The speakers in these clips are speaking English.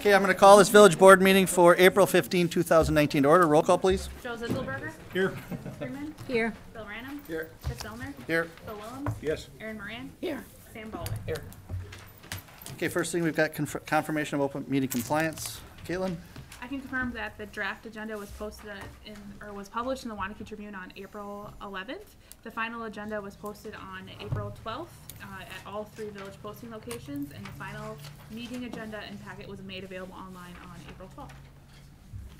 Okay, I'm going to call this village board meeting for April 15, 2019 to order. Roll call, please. Joe Zitzelberger. Here. Freeman. Here. Bill Random. Here. Chris Elmer. Here. Bill Willems. Yes. Aaron Moran. Here. Sam Baldwin. Here. Okay, first thing, we've got confirmation of open meeting compliance. Caitlin? I can confirm that the draft agenda was posted was published in the Waunakee Tribune on April 11th. The final agenda was posted on April 12th at all 3 village posting locations, and the final meeting agenda and packet was made available online on April 12th.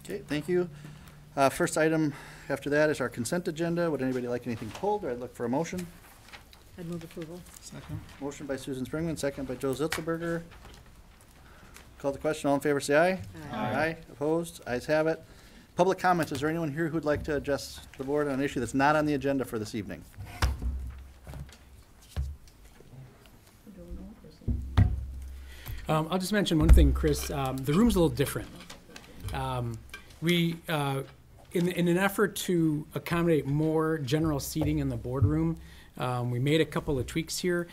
Okay, thank you. First item after that is our consent agenda. Would anybody like anything pulled, or I'd look for a motion? I'd move approval. Second. Motion by Susan Springman, second by Joe Zitzelberger. Call the question. All in favor, say aye. Aye. Opposed? Ayes have it. Public comments. Is there anyone here who'd like to address the board on an issue that's not on the agenda for this evening? I'll just mention one thing, Chris. The room's a little different. In an effort to accommodate more general seating in the boardroom, we made a couple of tweaks here.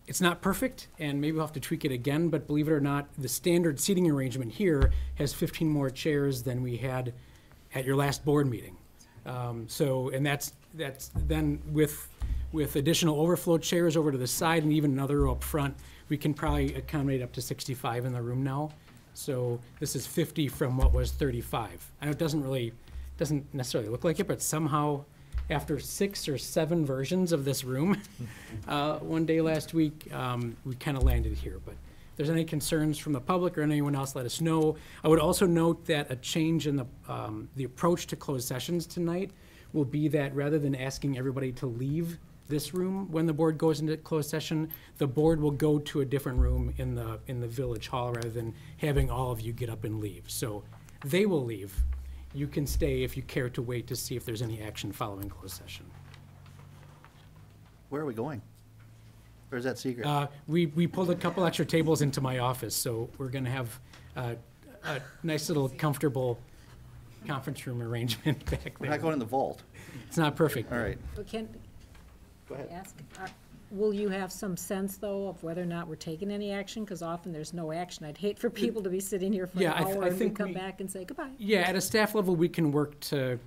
It's not perfect, and maybe we'll have to tweak it again, but believe it or not, the standard seating arrangement here has 15 more chairs than we had at your last board meeting. And that's then with additional overflow chairs over to the side and even another row up front, we can probably accommodate up to 65 in the room now. So this is 50 from what was 35. I know it doesn't necessarily look like it, but somehow after 6 or 7 versions of this room, one day last week, we kind of landed here. But if there's any concerns from the public or anyone else, let us know. I would also note that a change in the approach to closed sessions tonight will be that rather than asking everybody to leave this room when the board goes into closed session, the board will go to a different room in the village hall rather than having all of you get up and leave. So they will leave. You can stay if you care to wait to see if there's any action following closed session. Where are we going? Or is that secret? We pulled a couple extra tables into my office, so we're going to have a nice little comfortable conference room arrangement back there. We're not going in the vault. It's not perfect. All right. Go ahead. Ask, will you have some sense, though, of whether or not we're taking any action? Because often there's no action. I'd hate for people to be sitting here for an hour and we come back and say goodbye. Yeah, at a staff level, we can work to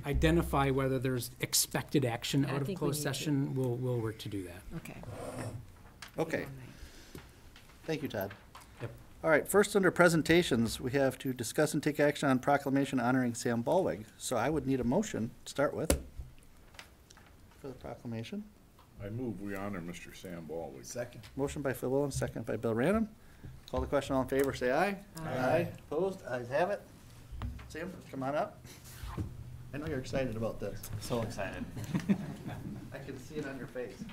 identify whether there's expected action out of closed session. We'll work to do that. Okay. Okay. Thank you, Todd. Yep. All right, first under presentations, we have to discuss and take action on proclamation honoring Sam Baldwin. So I would need a motion to start with for the proclamation. I move we honor Mr. Sam Baldwin. Second. Motion by Phil Willems, second by Bill Random. Call the question. All in favor, say aye. Aye. Opposed? Ayes have it. Sam, come on up. I know you're excited about this. So excited. I can see it on your face.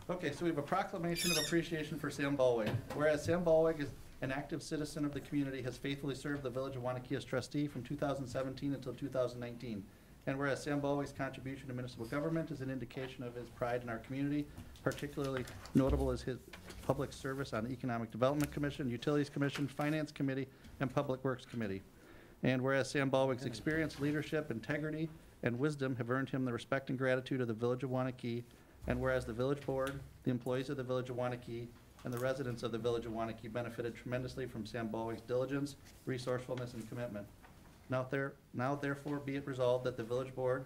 Okay, so we have a proclamation of appreciation for Sam Baldwin. Whereas Sam Baldwin is an active citizen of the community, has faithfully served the village of Waunakee as trustee from 2017 until 2019. And whereas Sam Baldwin's contribution to municipal government is an indication of his pride in our community, particularly notable is his public service on the Economic Development Commission, Utilities Commission, Finance Committee, and Public Works Committee. And whereas Sam Baldwin's experience, leadership, integrity, and wisdom have earned him the respect and gratitude of the village of Waunakee, and whereas the village board, the employees of the village of Waunakee, and the residents of the village of Waunakee benefited tremendously from Sam Baldwin's diligence, resourcefulness, and commitment. Now therefore be it resolved that the village board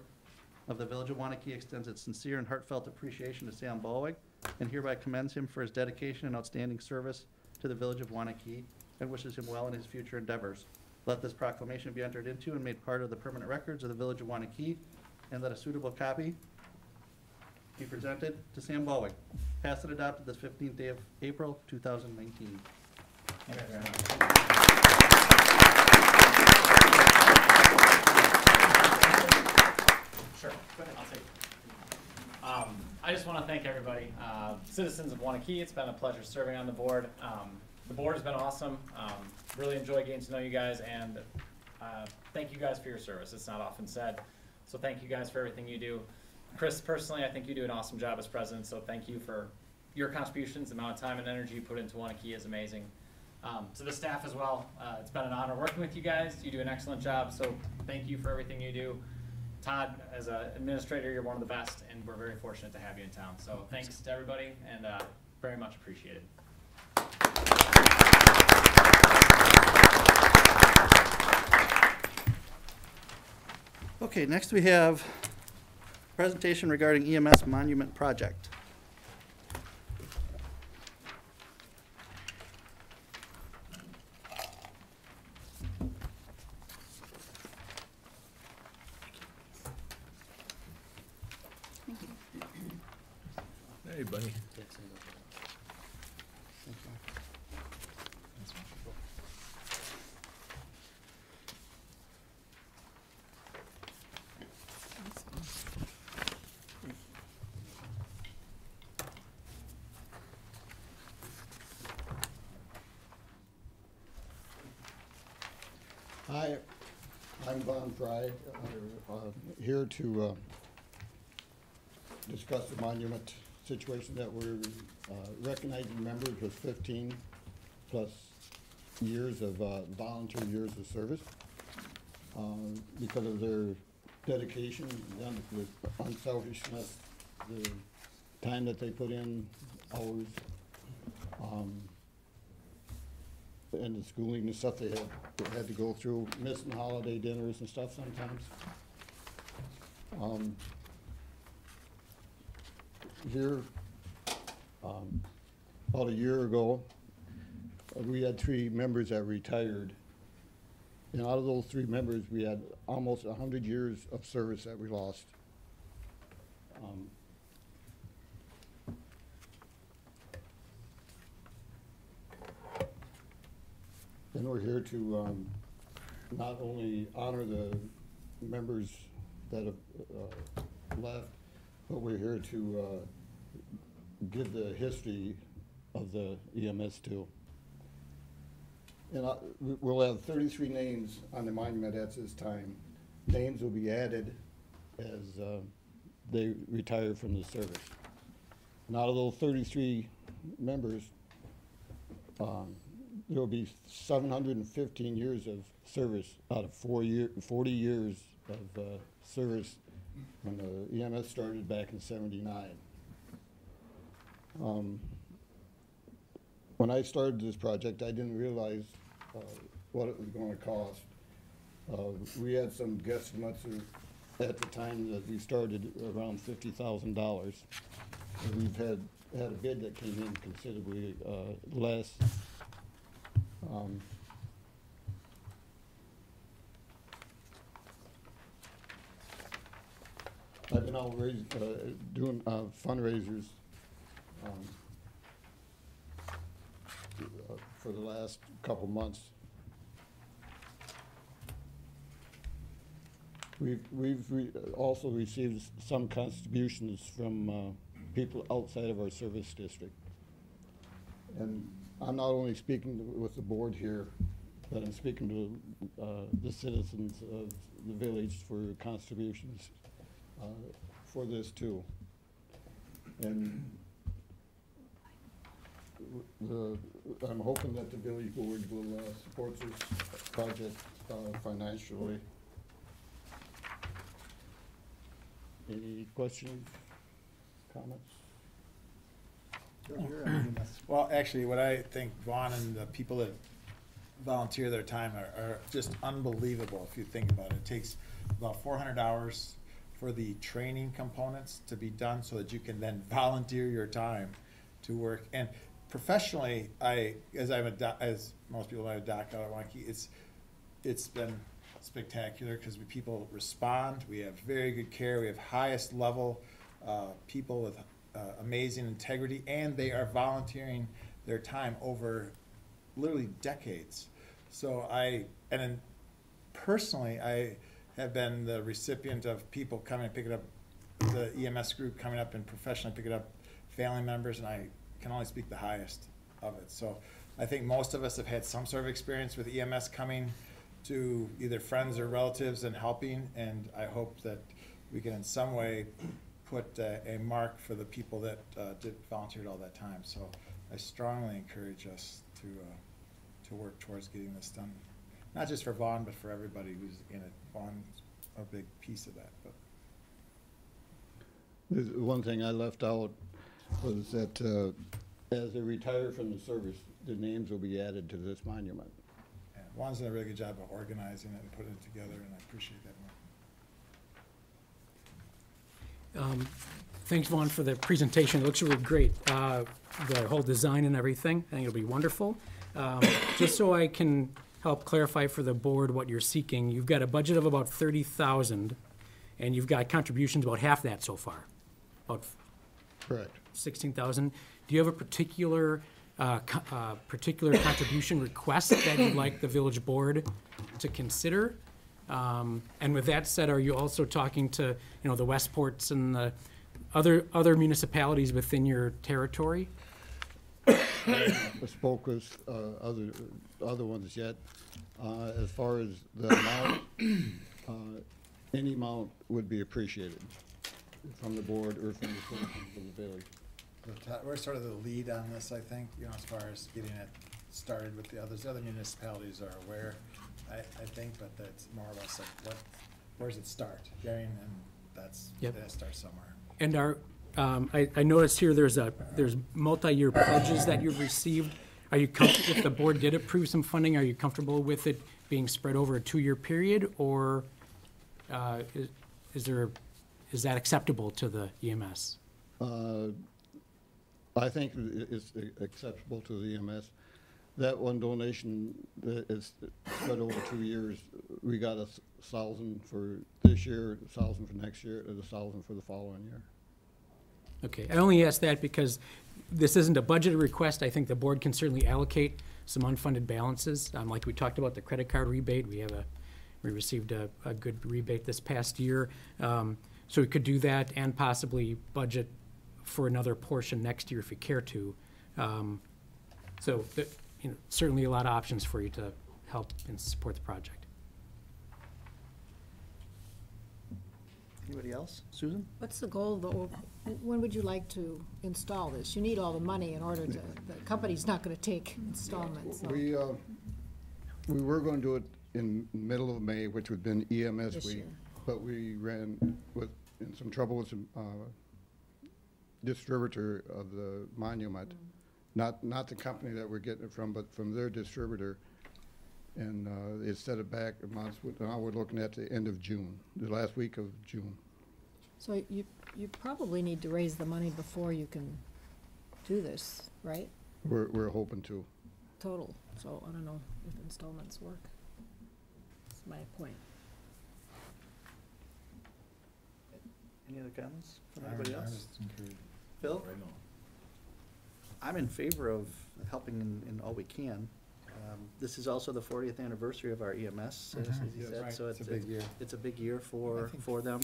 of the village of Waunakee extends its sincere and heartfelt appreciation to Sam Baldwin and hereby commends him for his dedication and outstanding service to the village of Waunakee and wishes him well in his future endeavors. Let this proclamation be entered into and made part of the permanent records of the village of Waunakee, and let a suitable copy be presented to Sam Baldwin. Passed and adopted this 15th day of April, 2019. Thank you very much. Sure. Go ahead. I'll take it. I just want to thank everybody, citizens of Waunakee. It's been a pleasure serving on the board. The board has been awesome. Really enjoy getting to know you guys, and thank you guys for your service. It's not often said, so thank you guys for everything you do. Chris, personally, I think you do an awesome job as president, so thank you for your contributions. The amount of time and energy you put into Waunakee is amazing. To the staff as well, it's been an honor working with you guys. You do an excellent job, so thank you for everything you do. Todd, as an administrator, you're one of the best, and we're very fortunate to have you in town. So thanks to everybody, and Very much appreciated. Okay, next we have presentation regarding EMS monument project. Hey, buddy. Hi, I'm Von Fry, here to discuss the monument situation that we're recognizing members with 15 plus years of volunteer years of service because of their dedication, the unselfishness, the time that they put in, hours, and the schooling and stuff they had to go through, missing holiday dinners and stuff sometimes. Here, about a year ago, we had 3 members that retired. And out of those 3 members, we had almost 100 years of service that we lost. And we're here to not only honor the members that have left, but we're here to give the history of the EMS too. And we'll have 33 names on the monument at this time. Names will be added as they retire from the service. And out of those 33 members, there will be 715 years of service out of 40 years of service when the EMS started back in '79. When I started this project, I didn't realize what it was going to cost. We had some guesstimates at the time that we started around $50,000. We've had a bid that came in considerably less. I've been out doing fundraisers for the last couple months. We've also received some contributions from people outside of our service district. And I'm not only speaking with the board here, but I'm speaking to the citizens of the village for contributions for this too. And I'm hoping that the village board will support this project financially. Any questions, comments? Well, actually, what I think Vaughn and the people that volunteer their time are just unbelievable if you think about it. It takes about 400 hours for the training components to be done so that you can then volunteer your time to work. And professionally, as most people know, I'm a doctor out at Waunakee, it's been spectacular because people respond. We have very good care. We have highest level people with amazing integrity, and they are volunteering their time over literally decades. So personally, I have been the recipient of people coming and picking up the EMS group coming up and professionally picking up family members, and I can only speak the highest of it. So I think most of us have had some sort of experience with EMS coming to either friends or relatives and helping, and I hope that we can in some way put a mark for the people that did volunteered all that time. So I strongly encourage us to work towards getting this done, not just for Vaughn, but for everybody who's in it. Vaughn's a big piece of that. But one thing I left out was that as they retire from the service, the names will be added to this monument. Yeah, Juan's done a really good job of organizing it and putting it together, and I appreciate that one. Thanks, Vaughn, for the presentation. It looks really great. The whole design and everything, I think it'll be wonderful. Just so I can help clarify for the board what you're seeking, you've got a budget of about 30,000, and you've got contributions about half that so far, about Correct. 16,000. Do you have a particular contribution request that you'd like the village board to consider? And with that said, are you also talking to, the Westports and the other municipalities within your territory? I spoke with other ones yet. As far as the amount, any amount would be appreciated from the board or from the citizens of the village. We're sort of the lead on this, I think, as far as getting it started with the others. The other municipalities are aware, I think, but that's more or less like, where does it start? Getting, and that's, Yep. it starts somewhere. And I noticed here there's multi-year pledges that you've received. Are you comfortable, if the board did approve some funding, are you comfortable with it being spread over a 2-year period, or is that acceptable to the EMS? I think it's acceptable to the EMS. That one donation that is spread over 2 years, we got 1,000 for this year, 1,000 for next year, and 1,000 for the following year. Okay, I only ask that because this isn't a budgeted request. I think the board can certainly allocate some unfunded balances. Like we talked about the credit card rebate, we received a good rebate this past year. So we could do that and possibly budget for another portion next year if you care to. So certainly a lot of options for you to help and support the project. Anybody else? Susan? What's the goal, though? When would you like to install this? You need all the money in order to, the company's not gonna take installments. So. We were going to do it in middle of May, which would have been EMS This week, year. but we ran in some trouble with some distributor of the monument, not the company that we're getting it from, but from their distributor. And it set it back a month. Now we're looking at the end of June, the last week of June. So you probably need to raise the money before you can do this, right? We're hoping to. Total, so I don't know if installments work. That's my point. Any other comments from anybody I'm else? just encouraged. Phil? Right now. I'm in favor of helping in all we can. This is also the 40th anniversary of our EMS, as he Yes, said, right. so It's a big year. It's a big year I think- for them.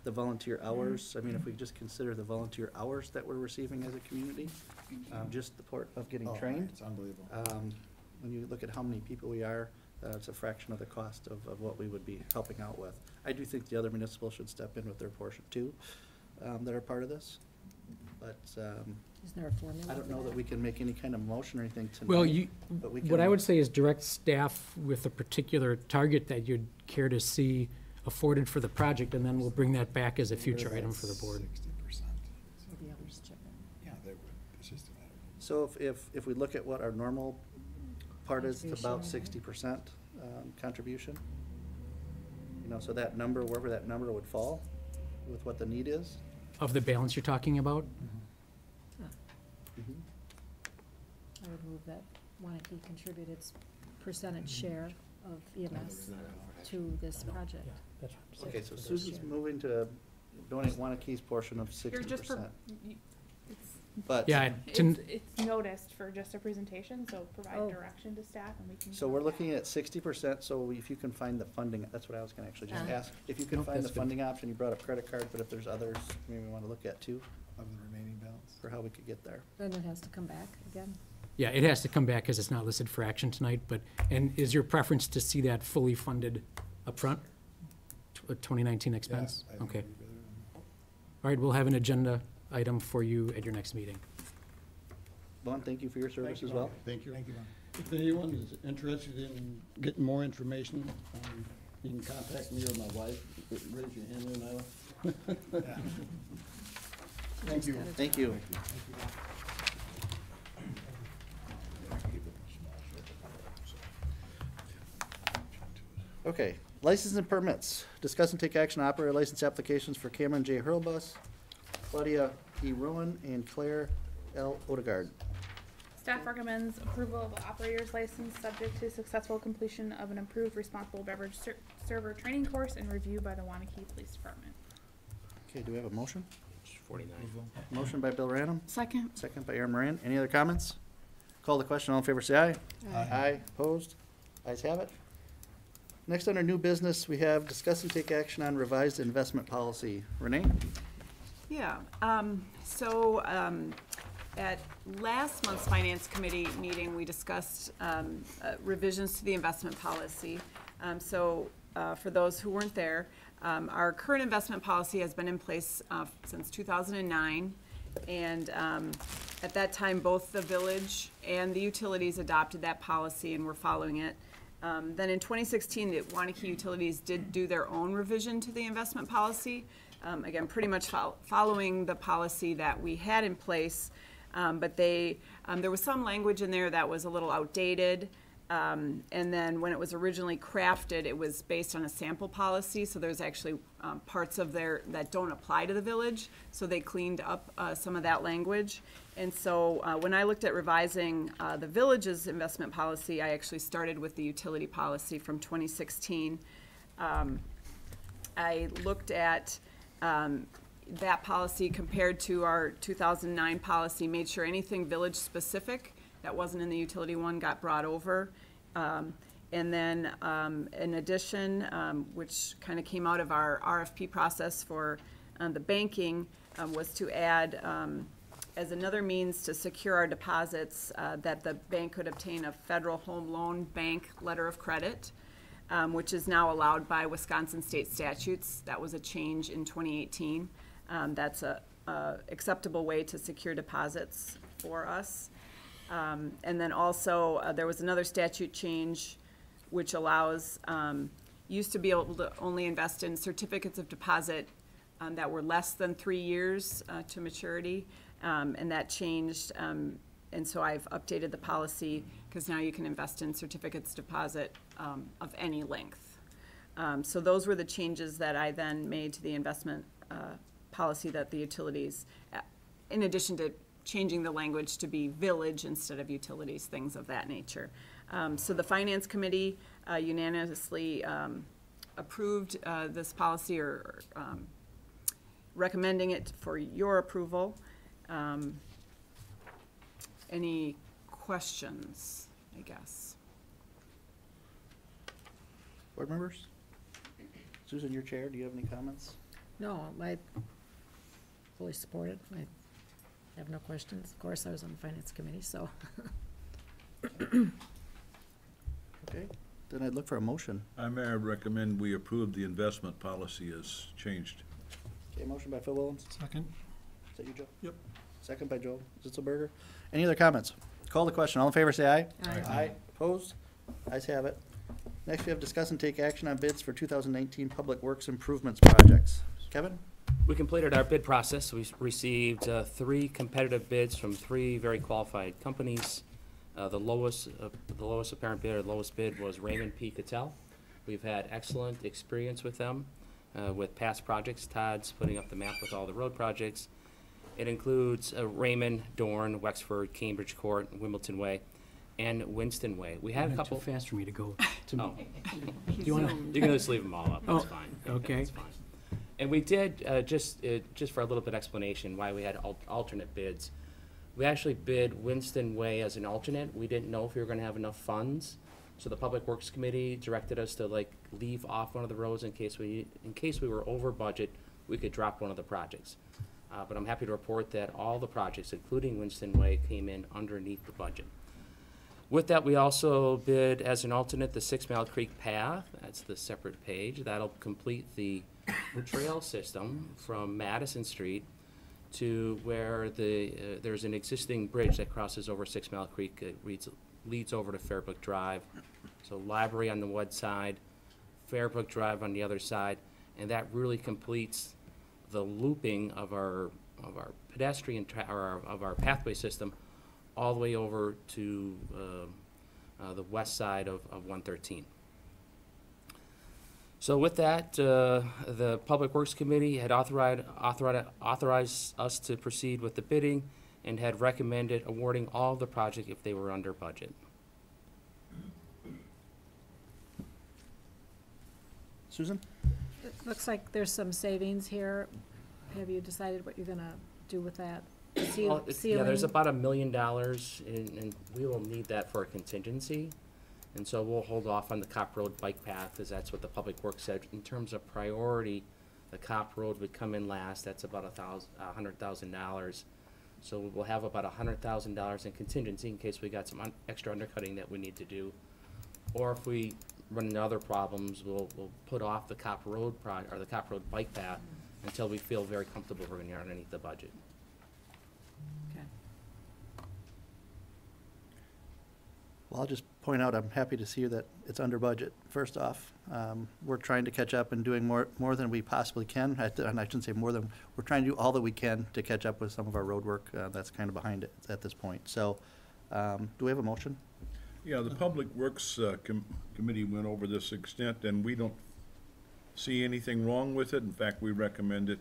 The volunteer hours, I mean, if we just consider the volunteer hours that we're receiving as a community, just the part of getting Oh, trained. It's unbelievable. When you look at how many people we are, it's a fraction of the cost of what we would be helping out with. I do think the other municipals should step in with their portion too, that are part of this. But Isn't there a formula I don't for know that we can make any kind of motion or anything tonight. Well, but we what I can- would say is direct staff with a particular target that you'd care to see afforded for the project, and then we'll bring that back as a future item for the board. 60%. So the others chip in. Yeah, they would. It's just a matter of. So if we look at what our normal part is, it's about Contribution. 60% contribution. So that number, wherever that number would fall with what the need is. Of the balance you're talking about? I would move that Waunakee contribute its percentage share of EMS to this project. Okay, so For this Susan's year. moving to donate Waunakee's portion of You're just, 60%. it's, But, Yeah, it's noticed for just a presentation, so provide Oh. direction to staff and we can. so we're looking at 60%, so if you can find the funding, that's what I was gonna actually just Uh-huh. ask. If you can Nope, find the that's good. funding option, you brought up credit card, but if there's others, maybe we wanna look at too, Of the remaining balance. for how we could get there. Then it has to come back again. Yeah, it has to come back because it's not listed for action tonight, and is your preference to see that fully funded upfront? 2019 expense? Yeah, I think Okay. it'd be better than- All right, we'll have an agenda item for you at your next meeting. Vaughn, thank you for your service you, as well. Vaughn. Thank you. Thank you, Ron. If anyone is interested in getting more information, you can contact me or my wife. Raise your hand, Nyla. Yeah. Thank you. Thank you. Okay, license and permits. Discuss and take action on operator license applications for Cameron J. Hurlbus, Claudia E. Rowan, and Claire L. Odegaard. Staff recommends approval of the operator's license subject to successful completion of an approved responsible beverage server training course and review by the Waunakee Police Department. Okay, do we have a motion? 49. Motion by Bill Random, Second. second by Aaron Moran. Any other comments? Call the question. All in favor, say aye. Aye. Opposed? Ayes have it. Next, under new business, we have discuss and take action on revised investment policy. Renee? Yeah, at last month's Finance Committee meeting, we discussed revisions to the investment policy. For those who weren't there, our current investment policy has been in place since 2009. And at that time, both the village and the utilities adopted that policy and were following it. Then in 2016, the Waunakee Utilities did do their own revision to the investment policy. Again, pretty much following the policy that we had in place, but there was some language in there that was a little outdated. And then when it was originally crafted, it was based on a sample policy, so there's actually parts of there that don't apply to the village, so they cleaned up some of that language. And so when I looked at revising the village's investment policy, I actually started with the utility policy from 2016. I looked at that policy compared to our 2009 policy, made sure anything village specific that wasn't in the utility one got brought over. And then in addition, which kind of came out of our RFP process for the banking, was to add as another means to secure our deposits that the bank could obtain a federal home loan bank letter of credit, which is now allowed by Wisconsin state statutes. That was a change in 2018. That's a acceptable way to secure deposits for us. And then also, there was another statute change which allows, used to be able to only invest in certificates of deposit that were less than 3 years to maturity, and that changed. And so I've updated the policy because now you can invest in certificates deposit of any length. So those were the changes that I then made to the investment policy that the utilities, in addition to changing the language to be village instead of utilities, things of that nature. So the Finance Committee unanimously approved this policy, or recommending it for your approval. Any questions, I guess? Board members? Susan, your chair, do you have any comments? No, I fully support it. I have no questions. Of course, I was on the Finance Committee, so. Okay, then I'd look for a motion. I may recommend we approve the investment policy as changed. Okay, motion by Phil Willems. Second. Is that you, Joe? Yep. Second by Joe Zitzelberger. Any other comments? Call the question. All in favor, say aye. Aye. Aye. Opposed? Ayes have it. Next, we have discuss and take action on bids for 2019 Public Works Improvements projects. Kevin? We completed our bid process. We received 3 competitive bids from 3 very qualified companies. The lowest apparent bid, or lowest bid, was Raymond P. Cattell. We've had excellent experience with them with past projects. Todd's putting up the map with all the road projects. It includes Raymond, Dorn, Wexford, Cambridge Court, Wimbledon Way, and Winston Way. We had a couple. Too fast for me to go. Oh, Do you want to? you can just leave them all up. That's Oh, fine. okay. That's fine. And we did, just for a little bit of explanation why we had alternate bids. We actually bid Winston Way as an alternate. We didn't know if we were going to have enough funds. So the Public Works Committee directed us to leave off one of the roads in case we were over budget, we could drop one of the projects. But I'm happy to report that all the projects, including Winston Way, came in underneath the budget. With that, we also bid as an alternate the 6 Mile Creek Path. That's the separate page. That'll complete the trail system from Madison Street to where there's an existing bridge that crosses over 6 Mile Creek. It leads over to Fairbrook Drive. So library on the one side, Fairbrook Drive on the other side, and that really completes the looping of our pedestrian of our pathway system all the way over to the west side of 113. So with that, the Public Works Committee had authorized us to proceed with the bidding and had recommended awarding all of the project if they were under budget. Susan? It looks like there's some savings here. Have you decided what you're gonna do with that? Well, yeah, there's about $1 million, and we will need that for a contingency. And so we'll hold off on the Cop Road bike path, because that's what the Public Works said. In terms of priority, the Cop Road would come in last. That's about $100,000. So we'll have about $100,000 in contingency in case we got some extra undercutting that we need to do. Or if we run into other problems, we'll put off the Cop Road or the Cop Road bike path until we feel very comfortable we're going to be underneath the budget. Okay. Well, I'll just point out, I'm happy to see that it's under budget. First off, we're trying to catch up and doing more than we possibly can. And I shouldn't say more than, we're trying to do all that we can to catch up with some of our road work that's kind of behind it at this point. So, do we have a motion? Yeah, the Public Works Committee went over this extent, and we don't see anything wrong with it. In fact, we recommend it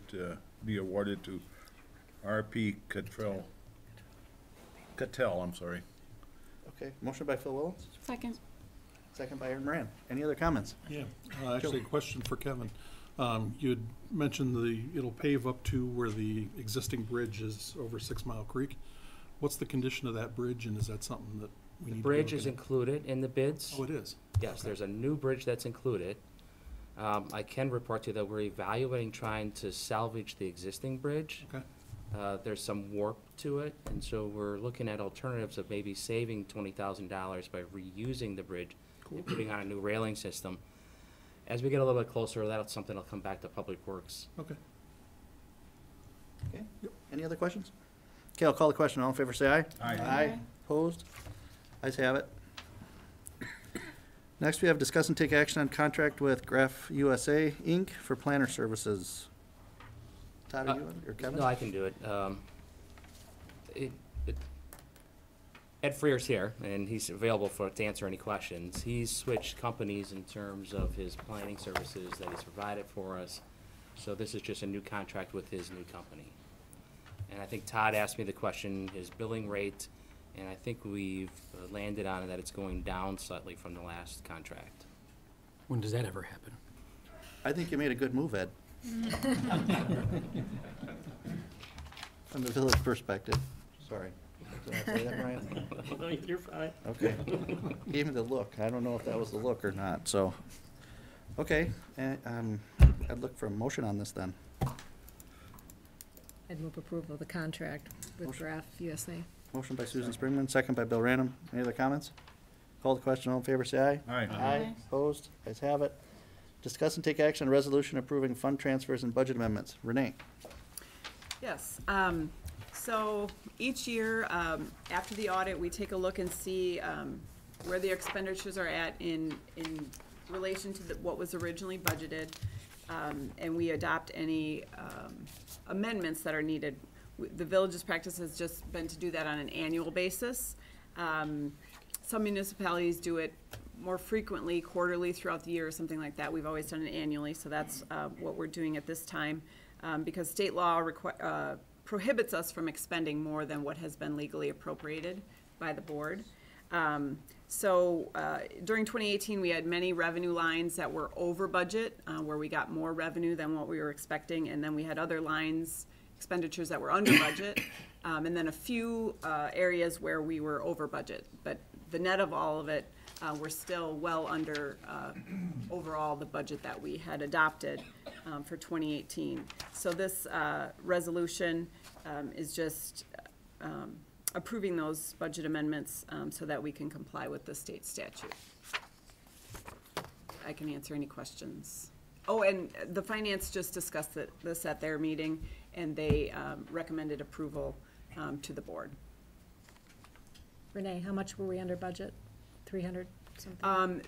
be awarded to R.P. Cattell, I'm sorry. Okay, motion by Phil Willens, Second. second by Aaron Moran. Any other comments? Yeah, actually, a question for Kevin. You'd mentioned it'll pave up to where the existing bridge is over 6 Mile Creek. What's the condition of that bridge, and is that something that we need to The be bridge looking is at? included in the bids. Oh, it is? Yes, there's a new bridge that's included. I can report to you that we're evaluating trying to salvage the existing bridge. Okay. There's some warp to it, and so we're looking at alternatives of maybe saving $20,000 by reusing the bridge and putting on a new railing system. As we get a little bit closer, that's something that'll come back to Public Works. Okay. Okay, any other questions? Okay, I'll call the question. All in favor, say aye. Aye. Aye. Opposed? Ayes have it. Next, we have discuss and take action on contract with Graph USA, Inc. for planner services. Todd, are you on, or Kevin? No, I can do it. Ed Freer's here, and he's available to answer any questions. He's switched companies in terms of his planning services that he's provided for us. So this is just a new contract with his new company. And I think Todd asked me the question, his billing rate, and I think we've landed on that it's going down slightly from the last contract. When does that ever happen? I think you made a good move, Ed. From the village perspective. Sorry. Did I say that, Brian? No, you're fine. Okay. Gave me the look. I don't know if that was the look or not, so. Okay, I'd look for a motion on this then. I'd move approval of the contract with Motion. Graph USA. Motion by Susan Springman, second by Bill Random. Any other comments? Call the question. All in favor, say aye. Aye. Aye. Opposed? Ayes have it. Discuss and take action on resolution approving fund transfers and budget amendments. Renee? Yes, so each year, after the audit, we take a look and see where the expenditures are at in relation to what was originally budgeted, and we adopt any amendments that are needed. The village's practice has just been to do that on an annual basis. Some municipalities do it more frequently, quarterly throughout the year or something like that. We've always done it annually, so that's what we're doing at this time. Because state law prohibits us from expending more than what has been legally appropriated by the board. So during 2018, we had many revenue lines that were over budget, where we got more revenue than what we were expecting, and then we had other lines, expenditures that were under budget, and then a few areas where we were over budget. But the net of all of it, we're still well under overall the budget that we had adopted for 2018. So this resolution is just approving those budget amendments so that we can comply with the state statute. I can answer any questions. Oh, and the finance just discussed this at their meeting, and they recommended approval to the board. Renee, how much were we under budget? 300 something?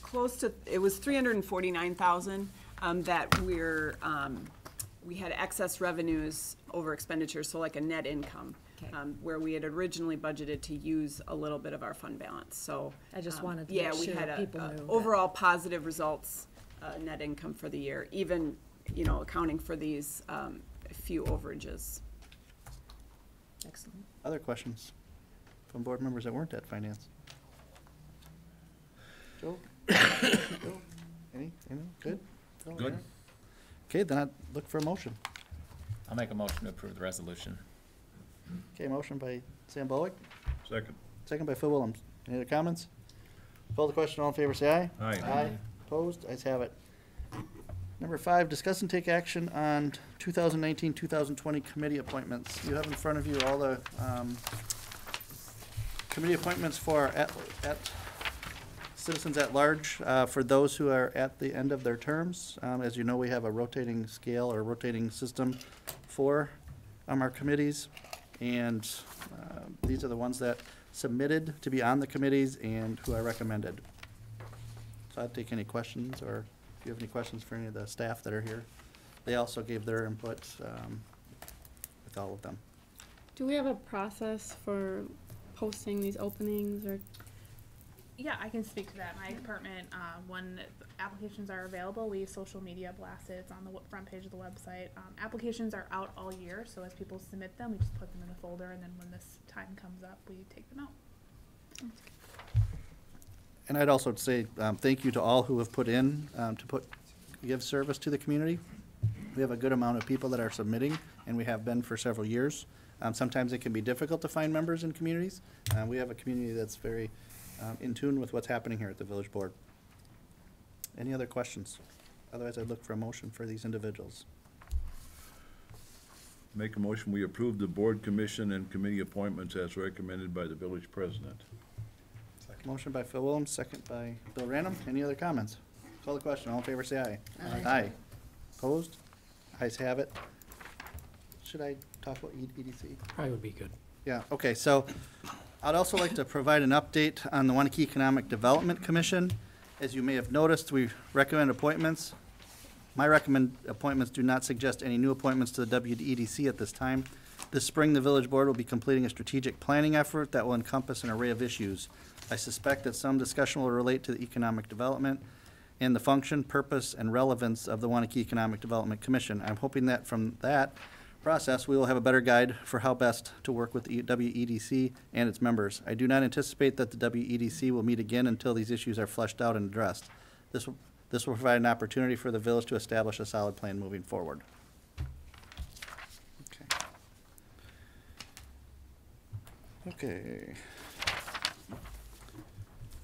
Close to, it was 349,000 that we had excess revenues over expenditures, so like a net income. Okay. Where we had originally budgeted to use a little bit of our fund balance, so. I just wanted to yeah, make we sure had people knew that. overall positive results net income for the year, even, accounting for these few overages. Excellent. Other questions from board members that weren't at finance? Joe? Joe? Any? Good? Phil, Good. Aaron? Okay, then I'd look for a motion. I'll make a motion to approve the resolution. Okay, motion by Sam Bowick, Second. second by Phil Willems. Any other comments? Call the question, all in favor, say aye. Aye. Aye. Opposed? Ayes have it. Number 5, discuss and take action on 2019-2020 committee appointments. You have in front of you all the committee appointments for at citizens at large, for those who are at the end of their terms. As you know, we have a rotating scale or rotating system for our committees, and these are the ones that submitted to be on the committees and who I recommended. So I'd take any questions, or if you have any questions for any of the staff that are here. They also gave their input with all of them. Do we have a process for posting these openings, or? Yeah, I can speak to that. My department, when applications are available, we social media blast it. It's on the front page of the website. Applications are out all year, so as people submit them, we just put them in the folder, and then when this time comes up, we take them out. And I'd also say thank you to all who have put in to give service to the community. We have a good amount of people that are submitting, and we have been for several years. Sometimes it can be difficult to find members in communities. We have a community that's very in tune with what's happening here at the village board. Any other questions? Otherwise, I'd look for a motion for these individuals. Make a motion, we approve the board, commission, and committee appointments as recommended by the village president. Motion by Phil Willems, second by Bill Random. Any other comments? Call the question. All in favor, say aye. Aye. Opposed? Ayes have it. Should I talk about EDC? Probably would be good. Yeah, okay, so I'd also like to provide an update on the Waunakee Economic Development Commission. As you may have noticed, we recommend appointments. My recommend appointments do not suggest any new appointments to the WEDC at this time. This spring, the village board will be completing a strategic planning effort that will encompass an array of issues. I suspect that some discussion will relate to the economic development and the function, purpose, and relevance of the Waunakee Economic Development Commission. I'm hoping that from that process, we will have a better guide for how best to work with the WEDC and its members. I do not anticipate that the WEDC will meet again until these issues are fleshed out and addressed. This will provide an opportunity for the village to establish a solid plan moving forward. Okay.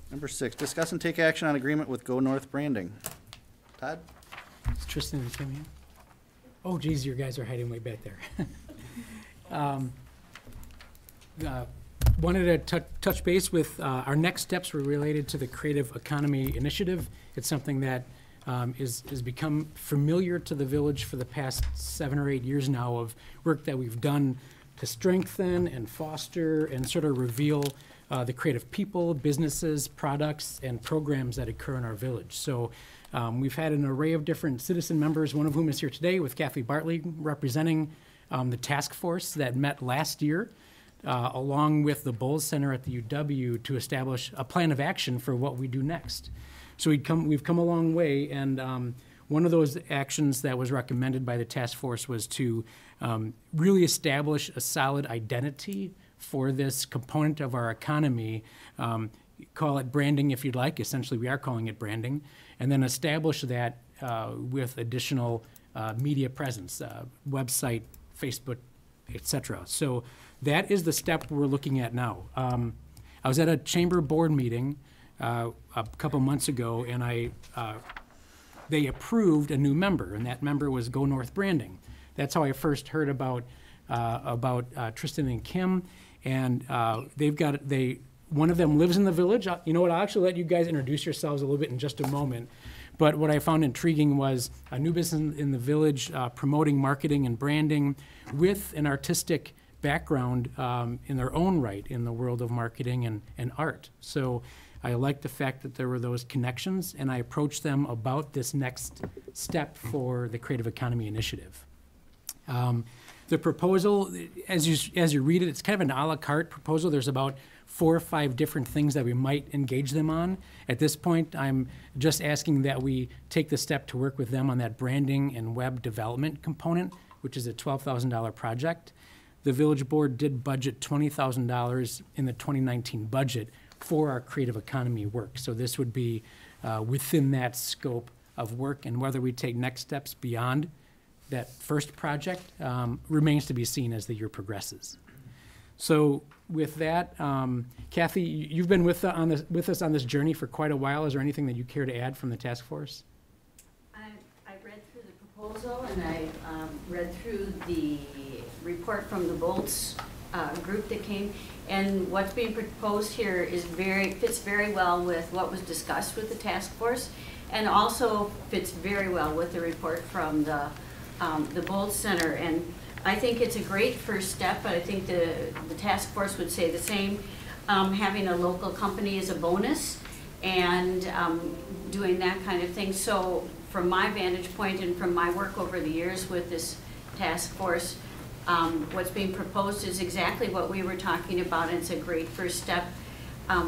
Number 6, discuss and take action on agreement with Go North Branding. Todd? Is Tristan and Kim here? Oh, geez, your guys are hiding way back there. Wanted to touch base with our next steps were related to the Creative Economy Initiative. It's something that has become familiar to the village for the past 7 or 8 years now of work that we've done to strengthen and foster and sort of reveal the creative people, businesses, products, and programs that occur in our village. So we've had an array of different citizen members, one of whom is here today with Kathy Bartley, representing the task force that met last year, along with the Bowles Center at the UW to establish a plan of action for what we do next. So we've come a long way, and one of those actions that was recommended by the task force was to really establish a solid identity for this component of our economy. Call it branding if you'd like. Essentially, we are calling it branding. And then establish that with additional media presence, website, Facebook, etc. So that is the step we're looking at now. I was at a chamber board meeting a couple months ago, and they approved a new member, and that member was Go North Branding. That's how I first heard about Tristan and Kim, and one of them lives in the village. You know what, I'll actually let you guys introduce yourselves a little bit in just a moment. But what I found intriguing was a new business in the village promoting marketing and branding with an artistic background in their own right in the world of marketing and art. So I liked the fact that there were those connections, and I approached them about this next step for the Creative Economy Initiative. The proposal, as you read it, it's kind of an à la carte proposal. There's about 4 or 5 different things that we might engage them on. At this point, I'm just asking that we take the step to work with them on that branding and web development component, which is a $12,000 project. The village board did budget $20,000 in the 2019 budget for our creative economy work. So this would be within that scope of work, and whether we take next steps beyond that first project remains to be seen as the year progresses. So with that, Kathy, you've been with us on this journey for quite a while. Is there anything that you care to add from the task force? I read through the proposal, and I read through the report from the Bolts group that came, and what's being proposed here fits very well with what was discussed with the task force, and also fits very well with the report from the Bolts Center. And I think it's a great first step, but I think the task force would say the same. Having a local company is a bonus, and doing that kind of thing. So from my vantage point and from my work over the years with this task force, what's being proposed is exactly what we were talking about, and it's a great first step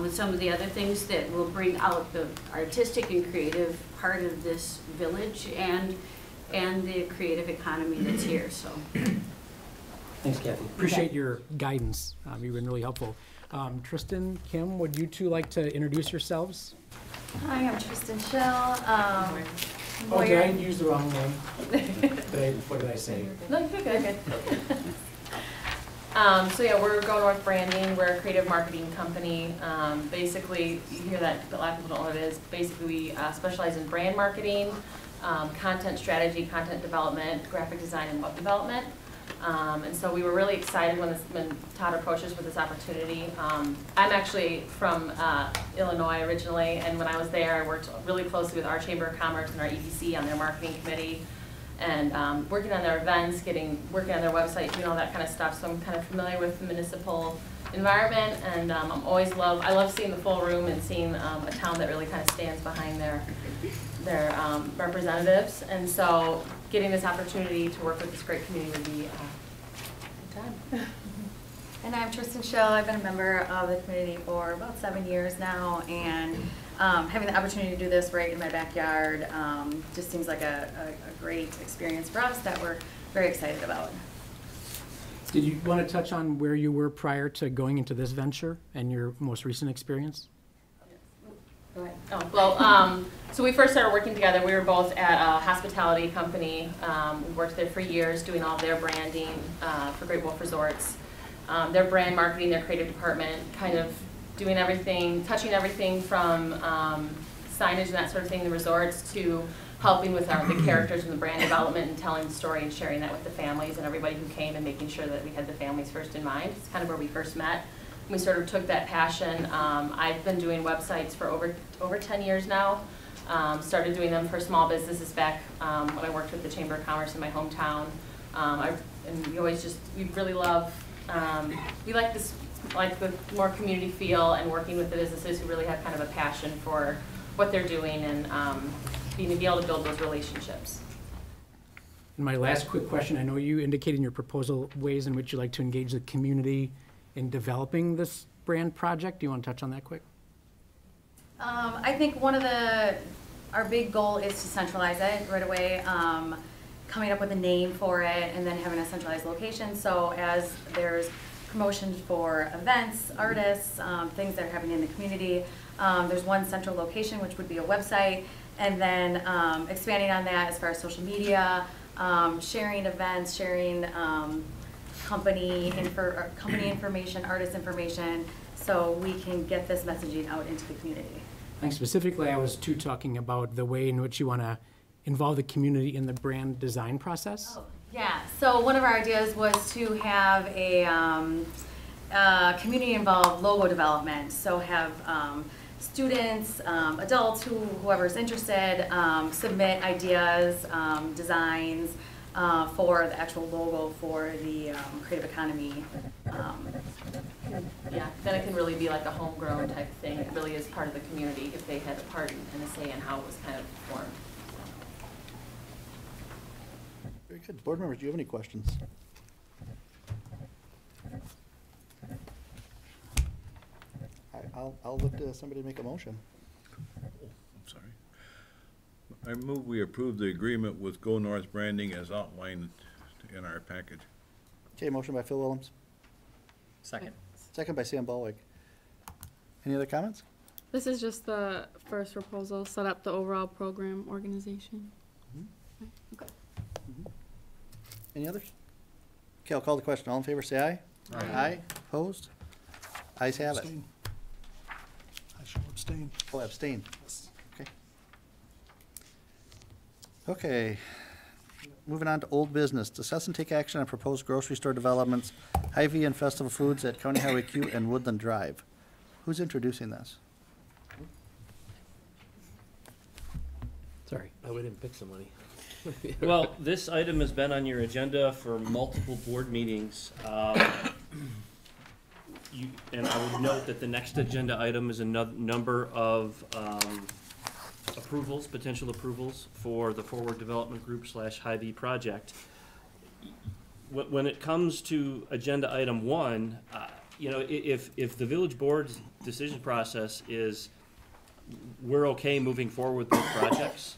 with some of the other things that will bring out the artistic and creative part of this village and the creative economy that's here. So, thanks, Kathy. Appreciate your guidance. You've been really helpful. Tristan, Kim, would you two like to introduce yourselves? Hi, I'm Tristan Schell. Oh, did I use the wrong name? What did I say? No, you're good. So yeah, we're Go North Branding. We're a creative marketing company. Basically, you hear that, but a lot of people don't know what it is. Basically, we specialize in brand marketing, content strategy, content development, graphic design, and web development. And so we were really excited when Todd approached us with this opportunity. I'm actually from Illinois originally, and when I was there, I worked really closely with our Chamber of Commerce and our EDC on their marketing committee, and working on their events, working on their website, doing all that kind of stuff. So I'm kind of familiar with the municipal environment, and I love seeing the full room and seeing a town that really kind of stands behind their representatives. And so getting this opportunity to work with this great community would be a good time. And I'm Tristan Schell. I've been a member of the community for about 7 years now, and having the opportunity to do this right in my backyard just seems like a great experience for us that we're very excited about. Did you want to touch on where you were prior to going into this venture and your most recent experience? Go ahead. Oh, well, so we first started working together. We were both at a hospitality company. We worked there for years doing all their branding for Great Wolf Resorts. Their brand marketing, their creative department, kind of doing everything, touching everything from signage and that sort of thing in the resorts to helping with the characters and the brand development and telling the story and sharing that with the families and everybody who came and making sure that we had the families first in mind. It's kind of where we first met. We sort of took that passion. I've been doing websites for over 10 years now. Started doing them for small businesses back when I worked with the Chamber of Commerce in my hometown. And we really love, we like the more community feel and working with the businesses who really have kind of a passion for what they're doing and being able to build those relationships. And my last quick question, I know you indicated in your proposal ways in which you like to engage the community in developing this brand project. Do you want to touch on that quick? I think our big goal is to centralize it right away, coming up with a name for it and then having a centralized location. So as there's promotions for events, artists, things that are happening in the community, there's one central location, which would be a website, and then expanding on that as far as social media, sharing events, sharing company information, artist information, so we can get this messaging out into the community. Thanks. Specifically, I was talking about the way in which you want to involve the community in the brand design process. Oh, yeah, so one of our ideas was to have a community-involved logo development, so have students, adults, whoever's interested, submit ideas, designs for the actual logo for the creative economy. Yeah, then it can really be like a homegrown type of thing. It really is part of the community if they had a part and a say in how it was kind of formed. Very good. Board members, do you have any questions? I'll look to somebody to make a motion. I'm sorry. I move we approve the agreement with Go North Branding as outlined in our package. Okay, motion by Phil Willems, Second. second by Sam Ballwick. Any other comments? This is just the first proposal, set up the overall program organization. Okay. Any others? Okay, I'll call the question. All in favor, say aye. Aye. Opposed? Ayes have it. Abstain. I shall abstain. Oh, abstain. Okay. Okay. Moving on to old business. Discuss and take action on proposed grocery store developments, Hy-Vee and Festival Foods at County Highway Q and Woodland Drive. Who's introducing this? Sorry. We didn't pick somebody. Well, this item has been on your agenda for multiple board meetings. And I would note that the next agenda item is a number of approvals, potential approvals for the Forward Development Group / Hy-Vee project. When it comes to agenda item 1, you know, if the village board's decision process is we're okay moving forward with those projects,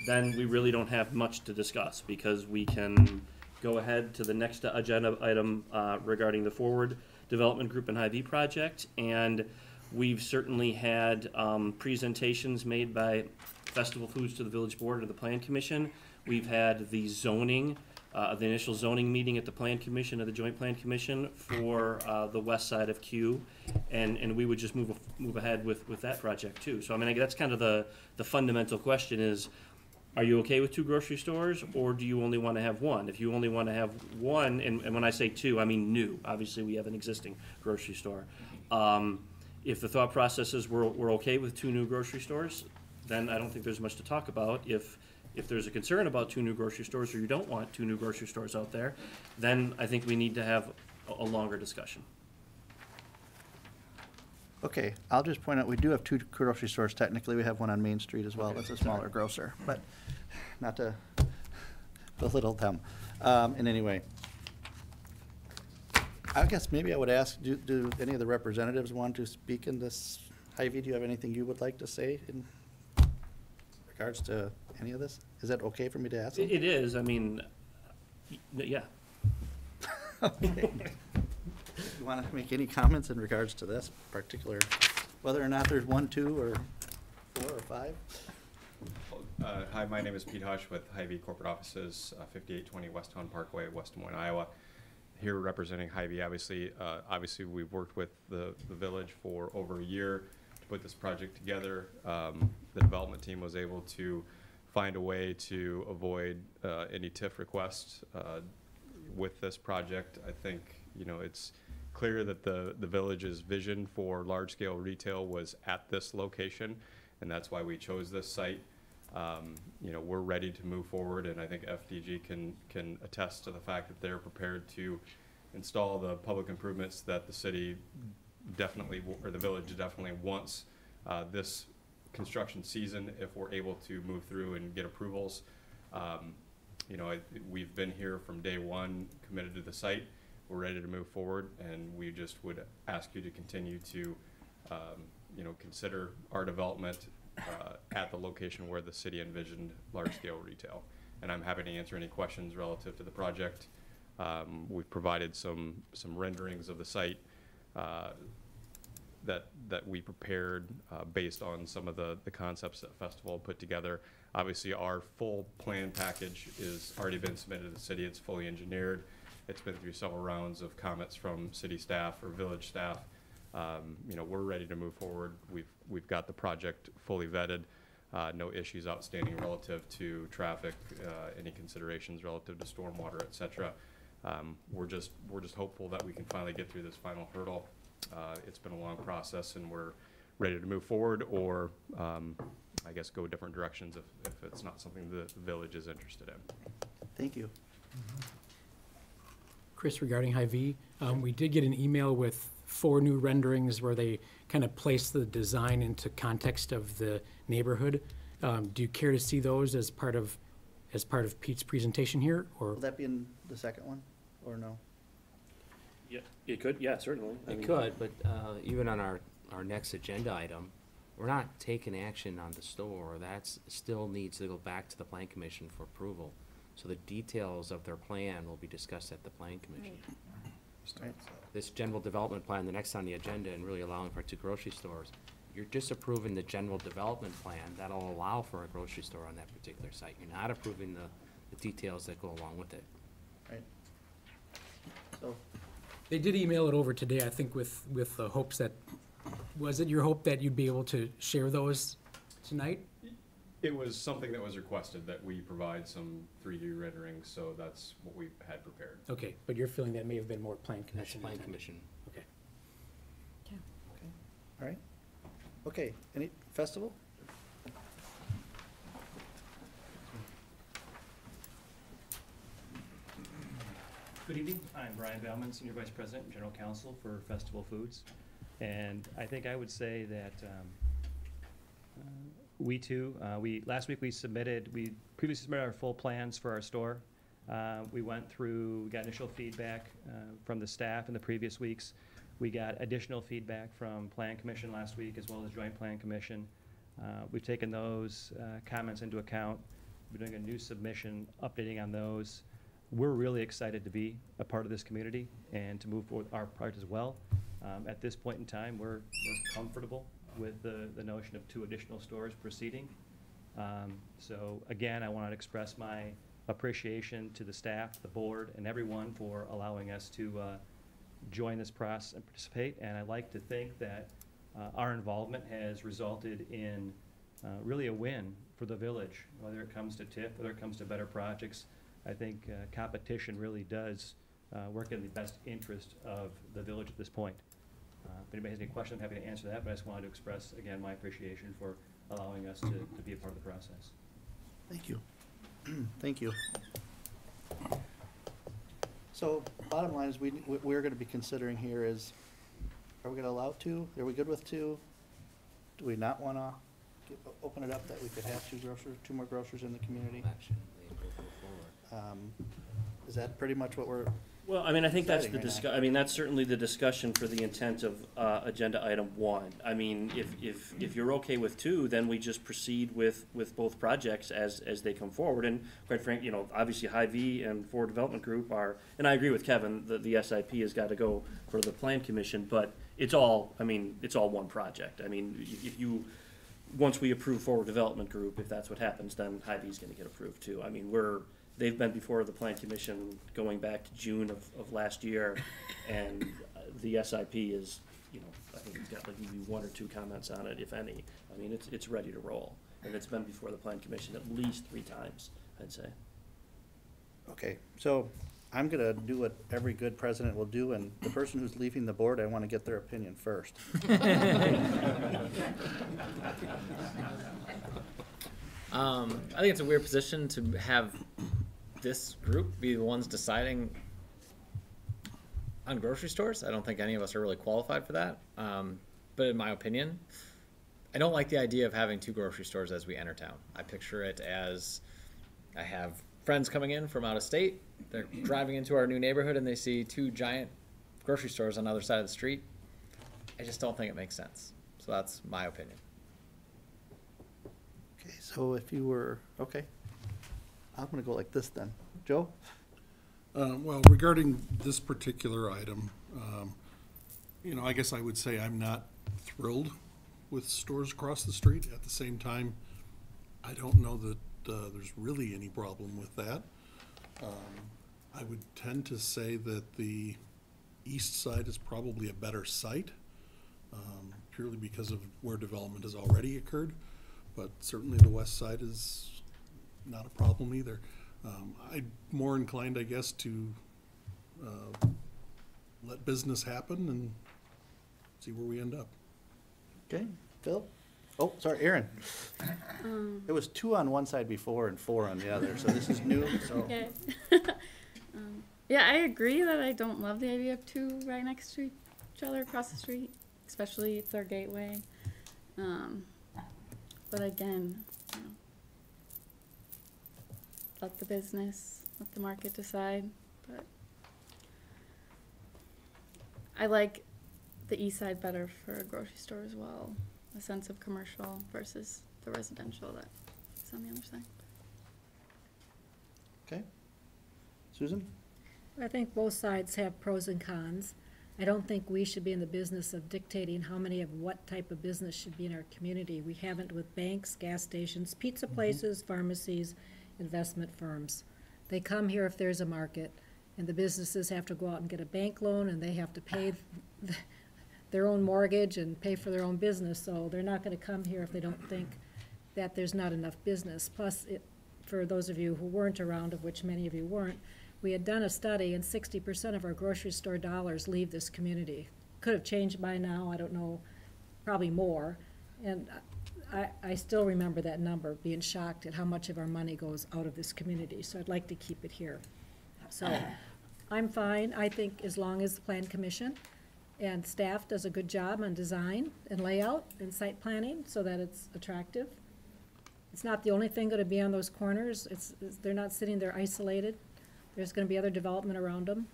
then we really don't have much to discuss, because we can go ahead to the next agenda item regarding the Forward Development Group and Hy-Vee project. And we've certainly had presentations made by Festival Foods to the Village Board or the Plan Commission. We've had the zoning, the initial zoning meeting at the Plan Commission, or the Joint Plan Commission, for the west side of Q, and we would just move ahead with that project too. So I mean, that's kind of the fundamental question is, are you okay with 2 grocery stores, or do you only want to have 1? If you only want to have 1, and when I say 2, I mean new. Obviously, we have an existing grocery store. If the thought process is we're okay with 2 new grocery stores, then I don't think there's much to talk about. If there's a concern about 2 new grocery stores, or you don't want 2 new grocery stores out there, then I think we need to have a longer discussion. Okay, I'll just point out, we do have 2 grocery stores. Technically, we have one on Main Street as well. That's a smaller grocer, but not to belittle them in any way. I guess maybe I would ask, do any of the representatives want to speak in this? Hy-Vee, do you have anything you would like to say in regards to any of this? Is that okay for me to ask them? It is. I mean, yeah. Okay. You want to make any comments in regards to this particular, whether or not there's 1, 2, or 4, or 5? Hi, my name is Pete Hush with Hy-Vee Corporate Offices, 5820 West Town Parkway, West Des Moines, Iowa. Here representing Hy-Vee. Obviously, we've worked with the village for over a year to put this project together. The development team was able to find a way to avoid any TIF requests with this project. I think, you know, it's clear that the village's vision for large-scale retail was at this location, and that's why we chose this site. You know, we're ready to move forward, and I think FDG can attest to the fact that they're prepared to install the public improvements that the city definitely, or the village definitely wants this construction season, if we're able to move through and get approvals. You know, we've been here from day 1, committed to the site. We're ready to move forward, and we just would ask you to continue to, you know, consider our development at the location where the city envisioned large-scale retail. And I'm happy to answer any questions relative to the project. We've provided some renderings of the site that we prepared based on some of the concepts that Festival put together. Obviously, our full plan package is already been submitted to the city. It's fully engineered. It's been through several rounds of comments from city staff or village staff. You know, we're ready to move forward. We've got the project fully vetted. No issues outstanding relative to traffic, any considerations relative to stormwater, et cetera. We're just hopeful that we can finally get through this final hurdle. It's been a long process, and we're ready to move forward, or I guess go different directions if it's not something the village is interested in. Thank you. Chris, regarding Hy-Vee, we did get an email with 4 new renderings where they kind of place the design into context of the neighborhood. Do you care to see those as part of Pete's presentation here, or? Will that be in the second one, or no? Yeah, it could. Yeah, certainly. It could, but even on our our next agenda item, we're not taking action on the store. That's still needs to go back to the plan commission for approval. So the details of their plan will be discussed at the plan commission. This general development plan, the next on the agenda, and really allowing for 2 grocery stores, you're just approving the general development plan that'll allow for a grocery store on that particular site. You're not approving the details that go along with it. Right. So, They did email it over today, I think, with the hopes that, was it your hope that you'd be able to share those tonight? It was something that was requested, that we provide some 3D renderings, so that's what we had prepared. Okay, but you're feeling that may have been more plan commission. Plan commission. Okay. okay, all right. Okay, any festival? Good evening. I'm Brian Bauman, Senior Vice President and General Counsel for Festival Foods. And I think I would say that we too, last week we previously submitted our full plans for our store. We went through, got initial feedback from the staff in the previous weeks. We got additional feedback from Plan Commission last week, as well as Joint Plan Commission. We've taken those comments into account. We're doing a new submission, updating on those. We're really excited to be a part of this community and to move forward our part as well. At this point in time, we're comfortable with the notion of 2 additional stores proceeding. So again, I want to express my appreciation to the staff, the board, and everyone for allowing us to join this process and participate. And I like to think that our involvement has resulted in really a win for the village, whether it comes to TIF, whether it comes to better projects. I think competition really does work in the best interest of the village at this point. If anybody has any questions, I'm happy to answer that, but I just wanted to express, again, my appreciation for allowing us to be a part of the process. Thank you. Thank you. So bottom line is we're going to be considering here is, are we going to allow 2? Are we good with 2? Do we not want to open it up that we could have 2 more grocers in the community? Is that pretty much what we're? Well, I mean, I think that's deciding I mean, that's certainly the discussion for the intent of agenda item 1. I mean, if you're okay with 2, then we just proceed with both projects as they come forward. And quite frankly, obviously Hy-Vee and Forward Development Group are, and I agree with Kevin, the SIP has got to go for the Plan Commission, but it's all one project. I mean, once we approve Forward Development Group, if that's what happens, then Hy-Vee's going to get approved too. I mean, they've been before the Plan Commission going back to June of last year, and the SIP is, I think it's got like maybe 1 or 2 comments on it, if any. I mean, it's ready to roll, and it's been before the Plan Commission at least 3 times, I'd say. Okay, so I'm going to do what every good president will do, and the person who's leaving the board, I want to get their opinion first. I think it's a weird position to have this group be the ones deciding on grocery stores. I don't think any of us are really qualified for that. But in my opinion, I don't like the idea of having 2 grocery stores as we enter town. I picture it as I have friends coming in from out of state. They're driving into our new neighborhood and they see 2 giant grocery stores on the other side of the street. I just don't think it makes sense. So that's my opinion. Okay, so if you were, okay, I'm going to go like this then. Joe? Well, regarding this particular item, I guess I would say I'm not thrilled with stores across the street. At the same time, I don't know that there's really any problem with that. I would tend to say that the east side is probably a better site, purely because of where development has already occurred, but certainly the west side is not a problem either. I'm more inclined, I guess, to let business happen and see where we end up. Okay, Phil? Oh, sorry, Aaron. It was 2 on one side before and 4 on the other, so this is new, so. Okay. Yeah, I agree that I don't love the idea of 2 right next to each other across the street, especially it's our gateway. But again, let the business, let the market decide. But I like the east side better for a grocery store as well. A sense of commercial versus the residential that is on the other side. Okay. Susan? I think both sides have pros and cons. I don't think we should be in the business of dictating how many of what type of business should be in our community. We haven't with banks, gas stations, pizza places, pharmacies, investment firms. They come here if there's a market, and the businesses have to go out and get a bank loan, and they have to pay their own mortgage and pay for their own business, so they're not gonna come here if they don't think that there's not enough business. Plus, for those of you who weren't around, of which many of you weren't, we had done a study, and 60% of our grocery store dollars leave this community. Could have changed by now, I don't know, probably more. And I still remember that number, being shocked at how much of our money goes out of this community, so I'd like to keep it here. So, I'm fine, I think as long as the Plan Commission and staff does a good job on design and layout and site planning so that it's attractive. It's not the only thing gonna be on those corners, they're not sitting there isolated. There's gonna be other development around them,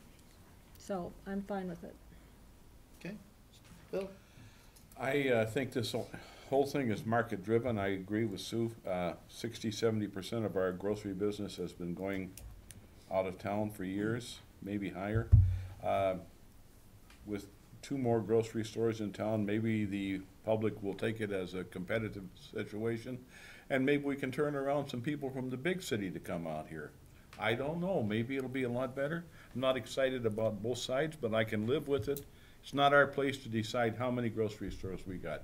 so I'm fine with it. Okay. Bill? I think this whole thing is market-driven. I agree with Sue. 60–70% of our grocery business has been going out of town for years, maybe higher. With 2 more grocery stores in town, maybe the public will take it as a competitive situation, and maybe we can turn around some people from the big city to come out here. I don't know, maybe it'll be a lot better. I'm not excited about both sides, but I can live with it. It's not our place to decide how many grocery stores we got.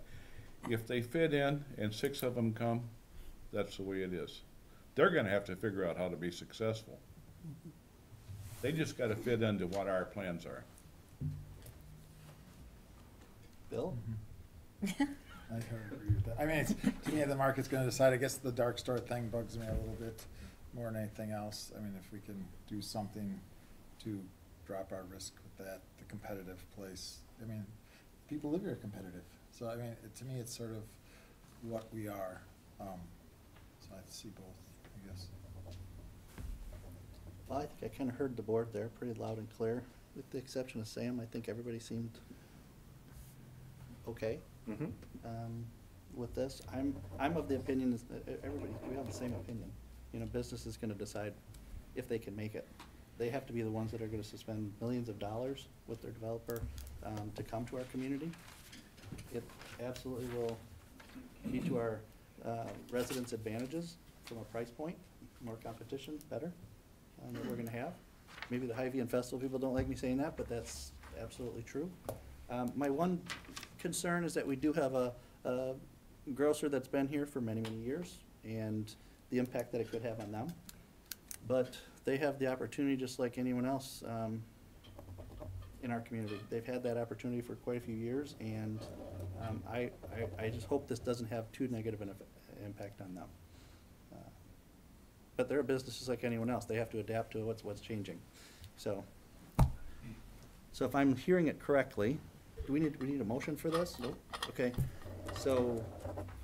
If they fit in and 6 of them come, that's the way it is. They're gonna have to figure out how to be successful. They just gotta fit into what our plans are. Bill? I agree with that. I mean, to me, the market's gonna decide. I guess the dark store thing bugs me a little bit more than anything else. I mean, if we can do something to drop our risk with that, the competitive place. I mean, people live here are competitive. So, I mean, to me, it's sort of what we are. So I see both, I guess. Well, I think I kind of heard the board there pretty loud and clear. With the exception of Sam, I think everybody seemed okay with this. I'm of the opinion, everybody, we have the same opinion. You know, business is gonna decide if they can make it. They have to be the ones that are gonna spend millions of dollars with their developer to come to our community. It absolutely will be to our residents' advantages from a price point, more competition, better, that we're gonna have. Maybe the Hy-Vee and Festival people don't like me saying that, but that's absolutely true. My one concern is that we do have a grocer that's been here for many, many years, and the impact that it could have on them. But they have the opportunity just like anyone else in our community. They've had that opportunity for quite a few years, and I just hope this doesn't have too negative an impact on them. But they're a business just like anyone else. They have to adapt to what's changing. So if I'm hearing it correctly, do we need a motion for this? Nope. Okay. So,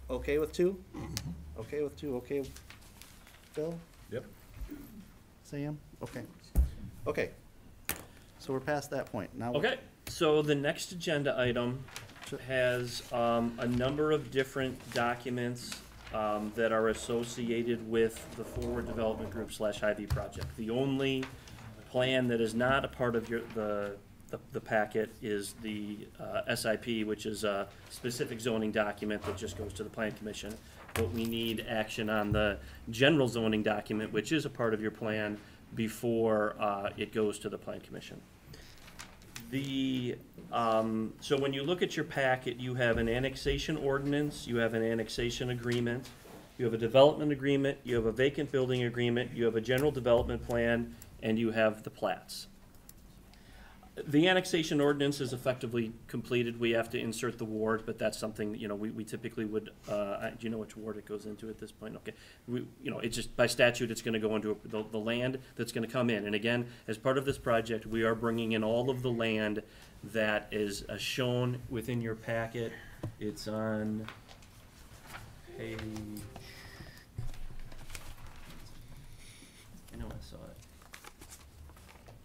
okay with 2? Okay with 2, okay, Phil? Yep. Sam? Okay. Okay. So we're past that point. Now. Okay, so the next agenda item has a number of different documents that are associated with the Forward Development Group / Hy-Vee project. The only plan that is not a part of the packet is the SIP, which is a specific zoning document that just goes to the Plan Commission. But we need action on the general zoning document, which is a part of your plan, before it goes to the Plan Commission. So when you look at your packet, you have an annexation ordinance, you have an annexation agreement, you have a development agreement, you have a vacant building agreement, you have a general development plan, and you have the plats. The annexation ordinance is effectively completed. We have to insert the ward, but that's something, you know, we typically would, do you know which ward it goes into at this point? Okay. It's just, by statute, it's gonna go into the land that's gonna come in. And again, as part of this project, we are bringing in all of the land that is shown within your packet. It's on page, I know I saw it.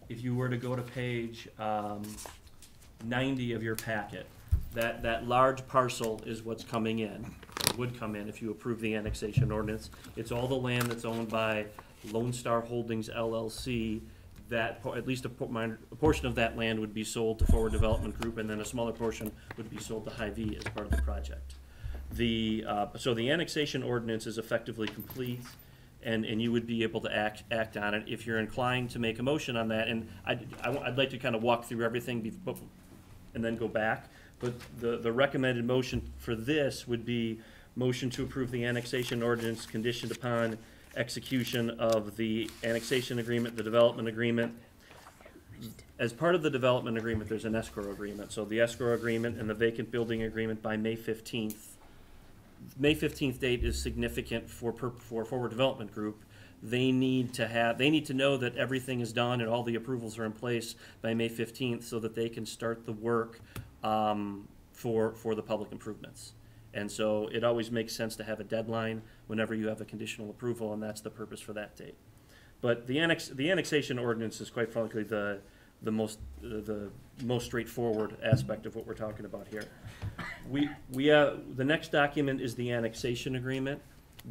If you were to go to page 90 of your packet. That large parcel is what's coming in, or would come in if you approve the annexation ordinance. It's all the land that's owned by Lone Star Holdings LLC. At least a portion of that land would be sold to Forward Development Group, and then a smaller portion would be sold to Hy-Vee as part of the project. So the annexation ordinance is effectively complete, and you would be able to act on it if you're inclined to make a motion on that. And I'd like to kind of walk through everything and then go back. But the recommended motion for this would be motion to approve the annexation ordinance conditioned upon execution of the annexation agreement, the development agreement. As part of the development agreement, there's an escrow agreement. So the escrow agreement and the vacant building agreement by May 15th. May 15th date is significant for Forward Development Group. They need to know that everything is done and all the approvals are in place by May 15th so that they can start the work for the public improvements. And so it always makes sense to have a deadline whenever you have a conditional approval, and that's the purpose for that date. But the annexation ordinance is quite frankly the most straightforward aspect of what we're talking about here. The next document is the annexation agreement.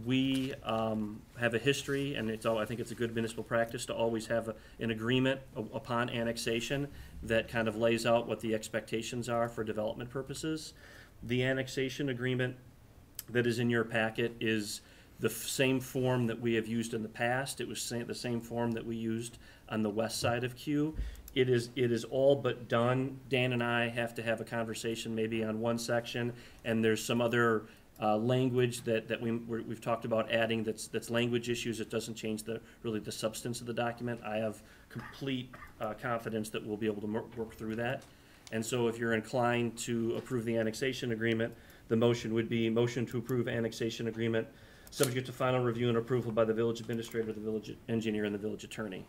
We have a history, and I think it's a good municipal practice to always have an agreement upon annexation that kind of lays out what the expectations are for development purposes. The annexation agreement that is in your packet is the same form that we have used in the past. It was the same form that we used on the west side of Kew. It is all but done. Dan and I have to have a conversation maybe on one section, and there's some other language that we've talked about adding that's language issues. It doesn't change really the substance of the document. I have complete confidence that we'll be able to work through that. And so if you're inclined to approve the annexation agreement, the motion would be motion to approve annexation agreement subject to final review and approval by the village administrator, the village engineer, and the village attorney.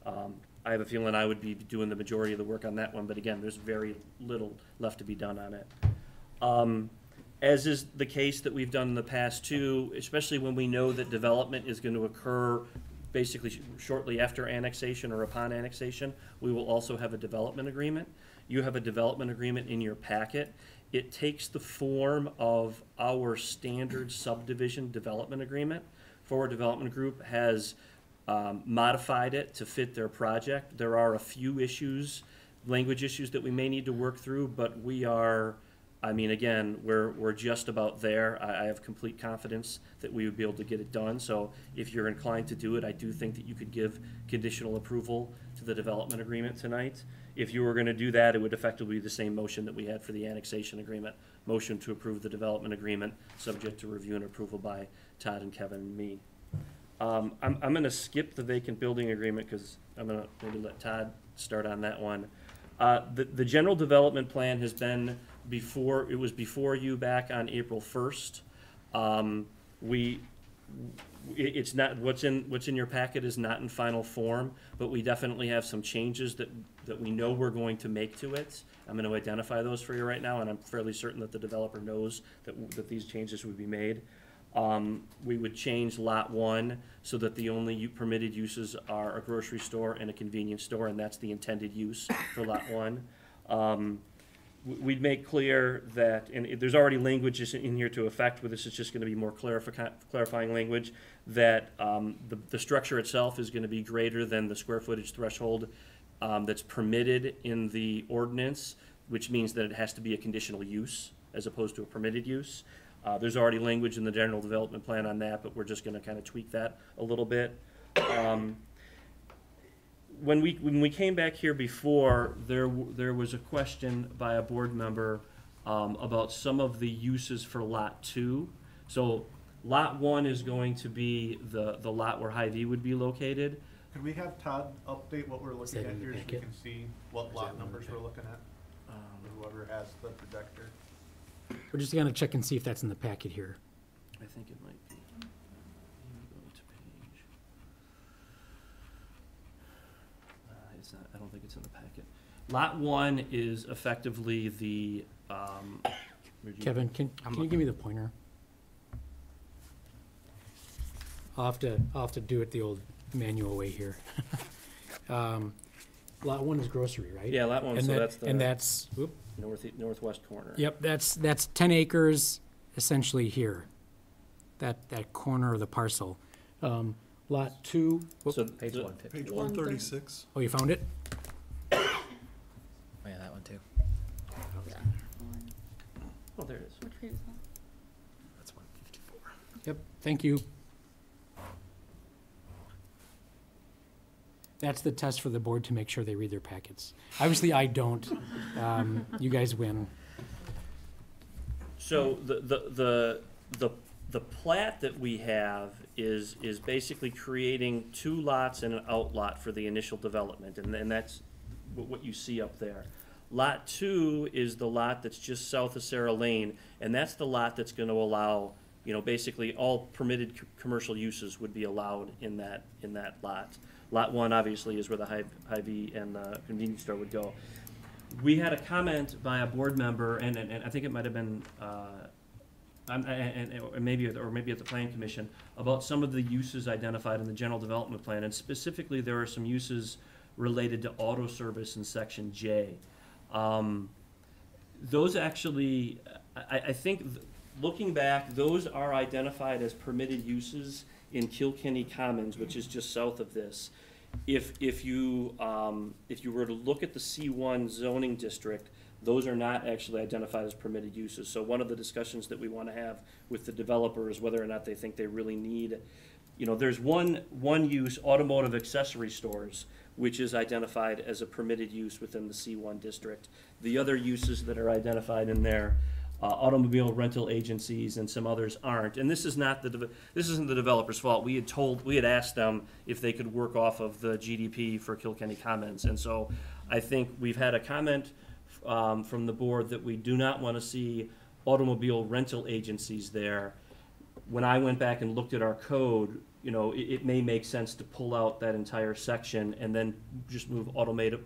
I have a feeling I would be doing the majority of the work on that one, but again, there's very little left to be done on it. As is the case that we've done in the past too, especially when we know that development is going to occur basically shortly after annexation or upon annexation, we will also have a development agreement. You have a development agreement in your packet. It takes the form of our standard subdivision development agreement. Forward Development Group has modified it to fit their project. There are a few issues, language issues that we may need to work through, but we are, again, we're just about there. I have complete confidence that we would be able to get it done. So if you're inclined to do it, I do think that you could give conditional approval to the development agreement tonight. If you were going to do that, it would effectively be the same motion that we had for the annexation agreement. Motion to approve the development agreement, subject to review and approval by Todd and Kevin and me. I'm going to skip the vacant building agreement because I'm going to maybe let Todd start on that one. The general development plan has been before you back on April 1st. It's not what's in your packet is not in final form, but we definitely have some changes that we know we're going to make to it. I'm going to identify those for you right now, and I'm fairly certain that the developer knows that these changes would be made. We would change lot 1 so that the only permitted uses are a grocery store and a convenience store, and that's the intended use for lot 1. We'd make clear that, and there's already language in here to effect, but this is just going to be more clarifying language, that the structure itself is going to be greater than the square footage threshold that's permitted in the ordinance, which means that it has to be a conditional use as opposed to a permitted use. There's already language in the general development plan on that, but we're just going to kind of tweak that a little bit. When we came back here before, there was a question by a board member about some of the uses for lot 2. So lot 1 is going to be the lot where Hy-Vee would be located. Could we have Todd update what we're looking at here so we can see what lot numbers we're looking at? Whoever has the projector. We're just gonna check and see if that's in the packet here. I think it might be. Go to page. It's not. I don't think it's in the packet. Lot 1 is effectively the. Kevin, can you give me the pointer? I'll have to do it the old manual way here. Lot 1 is grocery, right? Yeah, lot 1, And so that- that's the- And that's, whoop, northwest corner. yep, that's 10 acres essentially here, that corner of the parcel. Lot 2, whoop, So Page the- 150. Page 136. oh, you found it? Oh, yeah, that one too. Oh, there it is. Which page is that? That's 154. Yep, thank you. That's the test for the board to make sure they read their packets. Obviously, I don't. You guys win. So the plat that we have is basically creating 2 lots and an outlot for the initial development, and that's what you see up there. Lot 2 is the lot that's just south of Sarah Lane, and that's the lot that's gonna allow, basically all permitted commercial uses would be allowed in that lot. Lot 1 obviously is where the Hy-Vee and the convenience store would go. We had a comment by a board member, and I think it might have been, or maybe at the Plan Commission, about some of the uses identified in the general development plan, and specifically there are some uses related to auto service in section J. Those actually, I think, looking back, those are identified as permitted uses in Kilkenny Commons, which is just south of this. If you were to look at the C1 zoning district, those are not actually identified as permitted uses. So one of the discussions that we want to have with the developer is whether or not they think they really need, there's one use, automotive accessory stores, which is identified as a permitted use within the C1 district. The other uses that are identified in there, automobile rental agencies and some others aren't. And this is not this isn't the developer's fault. We had asked them if they could work off of the GDP for Kilkenny Commons. And so I think we've had a comment from the board that we do not want to see automobile rental agencies there. When I went back and looked at our code, it may make sense to pull out that entire section and then just move automotive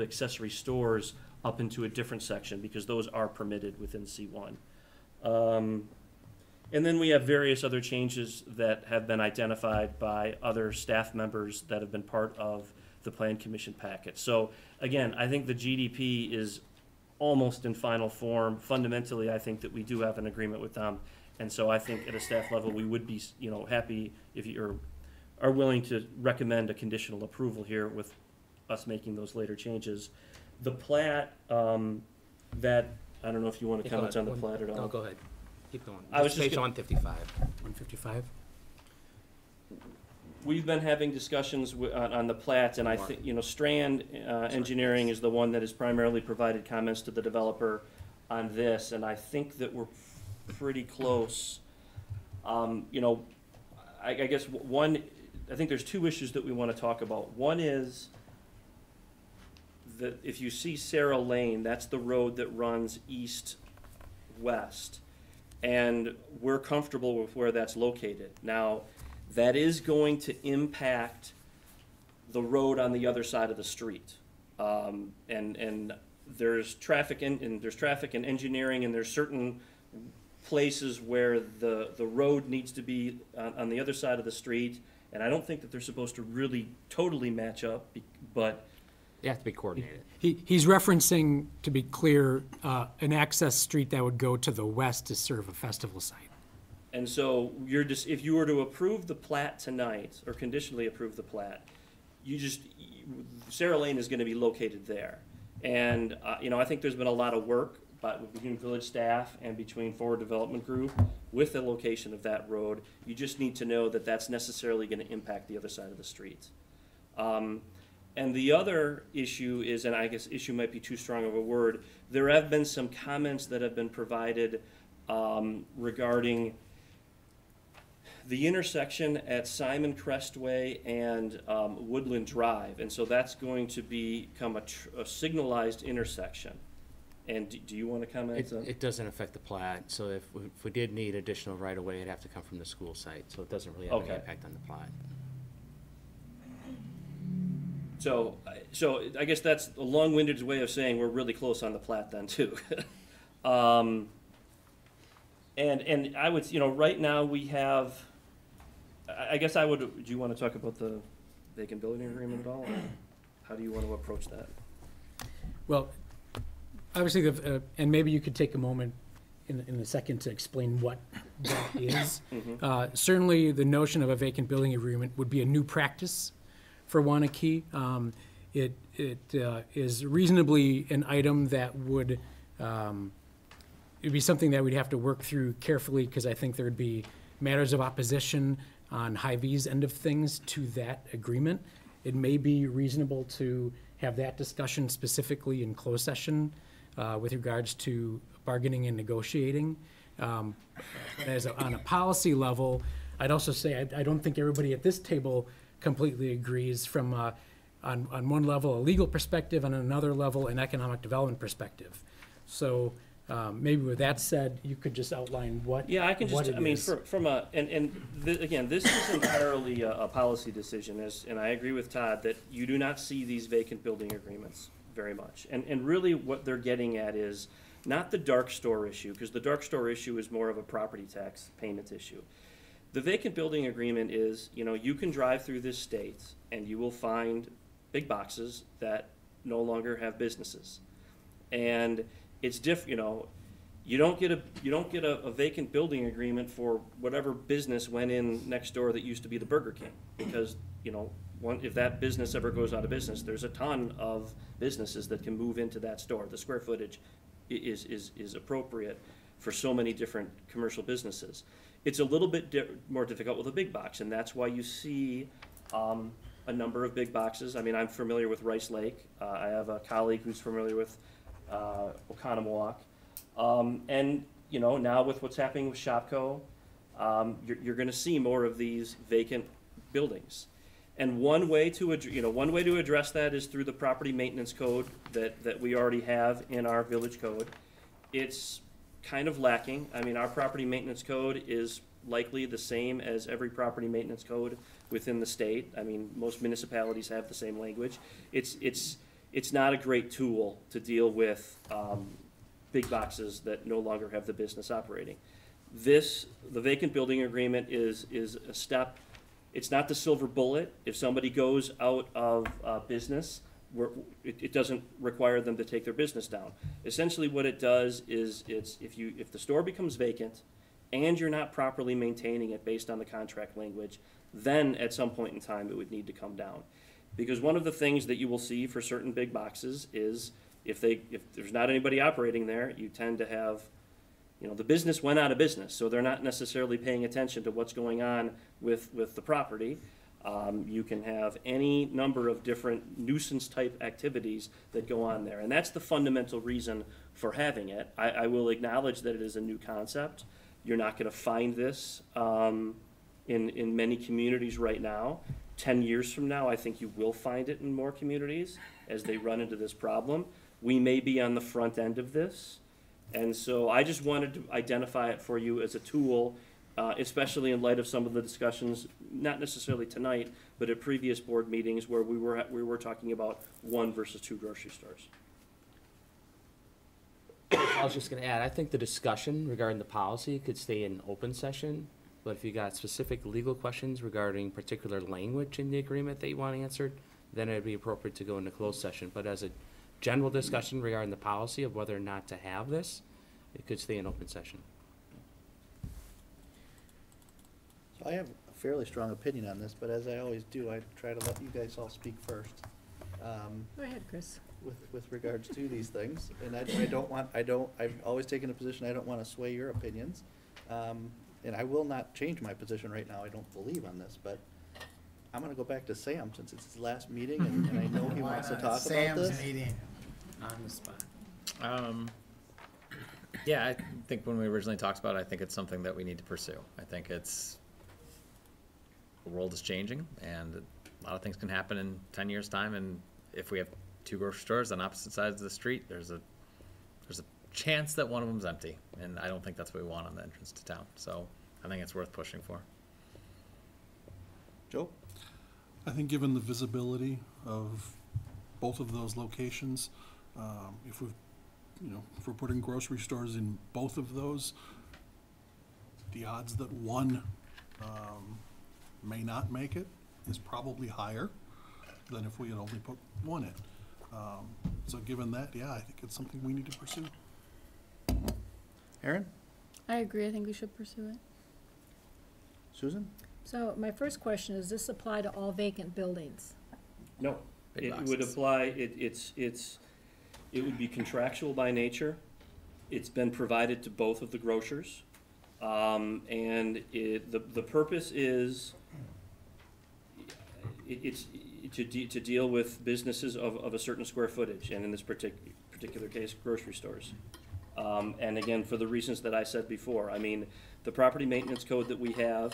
accessory stores up into a different section, because those are permitted within C1. And then we have various other changes that have been identified by other staff members that have been part of the Plan Commission packet. So again, I think the GDP is almost in final form. Fundamentally, I think that we do have an agreement with them. And so I think at a staff level, we would be, happy if you are willing to recommend a conditional approval here with us making those later changes. The plat, that, I don't know if you want to comment on the plat at all. No, go ahead. Keep going. I was just Page gonna- 155. 155? We've been having discussions on the plat, and I think, Strand Engineering is the one that has primarily provided comments to the developer on this, and I think that we're pretty close. I guess I think there's 2 issues that we want to talk about. One is that if you see Sarah Lane, that's the road that runs east-west, and we're comfortable with where that's located. Now, that is going to impact the road on the other side of the street. And there's traffic and there's traffic and engineering, and there's certain places where the road needs to be on the other side of the street. And I don't think that they're supposed to really totally match up, but They have to be coordinated. He's referencing, to be clear, an access street that would go to the west to serve a festival site. and so if you were to approve the plat tonight, or conditionally approve the plat, Sarah Lane is gonna be located there. And, I think there's been a lot of work between village staff and between Forward Development Group with the location of that road. You just need to know that that's necessarily gonna impact the other side of the street. And the other issue is, and I guess issue might be too strong of a word, there have been some comments that have been provided regarding the intersection at Simon Crestway and Woodland Drive. And so that's going to become a signalized intersection. And do you want to comment on? It doesn't affect the plat, so if we did need additional right-of-way, it'd have to come from the school site, so it doesn't really have any Okay. impact on the plat. So I guess that's a long-winded way of saying we're really close on the plat then too. And I would, right now we have, I guess do you want to talk about the vacant building agreement at all? How do you want to approach that? Well, obviously, and maybe you could take a moment in a second to explain what that is. Certainly, the notion of a vacant building agreement would be a new practice for Waunakee. It is reasonably an item that would, it'd be something that we'd have to work through carefully, because I think there'd be matters of opposition on Hy-Vee's end of things to that agreement. It may be reasonable to have that discussion specifically in closed session with regards to bargaining and negotiating. On a policy level, I'd also say I don't think everybody at this table completely agrees from, on one level, a legal perspective, and on another level, an economic development perspective. So maybe with that said, you could just outline what. Yeah, I can just, I mean, is. Again, this is entirely a policy decision, and I agree with Todd that you do not see these vacant building agreements very much. And really what they're getting at is not the dark store issue, because the dark store issue is more of a property tax payment issue. The vacant building agreement is, you can drive through this state and you will find big boxes that no longer have businesses. And it's you don't get a vacant building agreement for whatever business went in next door that used to be the Burger King, because if that business ever goes out of business, there's a ton of businesses that can move into that store. The square footage is appropriate for so many different commercial businesses. It's a little bit more difficult with a big box, and that's why you see a number of big boxes. I mean, I'm familiar with Rice Lake. I have a colleague who's familiar with Oconomowoc. And now with what's happening with Shopko, you're going to see more of these vacant buildings. And one way to address that is through the property maintenance code that we already have in our village code. It's kind of lacking. I mean, our property maintenance code is likely the same as every property maintenance code within the state. I mean, most municipalities have the same language. It's not a great tool to deal with big boxes that no longer have the business operating. The vacant building agreement is a step. It's not the silver bullet. If somebody goes out of business, it doesn't require them to take their business down. Essentially what it does is if the store becomes vacant and you're not properly maintaining it based on the contract language, then at some point in time it would need to come down. Because one of the things that you will see for certain big boxes is if there's not anybody operating there, you tend to have, the business went out of business, so they're not necessarily paying attention to what's going on with the property. You can have any number of different nuisance type activities that go on there, and that's the fundamental reason for having it. I will acknowledge that it is a new concept. You're not going to find this in many communities right now. 10 years from now, I think you will find it in more communities as they run into this problem. We may be on the front end of this, and so I just wanted to identify it for you as a tool, especially in light of some of the discussions, not necessarily tonight, but at previous board meetings where we were talking about 1 versus 2 grocery stores. I was just going to add, I think the discussion regarding the policy could stay in open session, but if you got specific legal questions regarding particular language in the agreement that you want answered, then it'd be appropriate to go into closed session. But as a general discussion regarding the policy of whether or not to have this, it could stay in open session. So I have a fairly strong opinion on this, but as I always do, I try to let you guys all speak first. Go ahead, Chris. With regards to these things, and I've always taken a position, I don't want to sway your opinions. And I will not change my position right now, I don't believe on this, but I'm gonna go back to Sam, since it's his last meeting, and I know he wants to talk about this. Sam's meeting on the spot. Yeah, I think when we originally talked about it, I think it's something that we need to pursue. I think the world is changing, and a lot of things can happen in 10 years' time, and if we have 2 grocery stores on opposite sides of the street, there's a chance that one of them's empty, and I don't think that's what we want on the entrance to town. So I think it's worth pushing for. Joe? I think given the visibility of both of those locations, if we're putting grocery stores in both of those, the odds that one may not make it is probably higher. than if we had only put one in. So given that, yeah, I think it's something we need to pursue. Aaron? I agree. I think we should pursue it. Susan? So my first question, does this apply to all vacant buildings? No, Big it would boxes. apply, it would be contractual by nature. It's been provided to both of the grocers. And the purpose is, it's to deal with businesses of a certain square footage, and in this particular case, grocery stores. And again, for the reasons that I said before, I mean, the property maintenance code that we have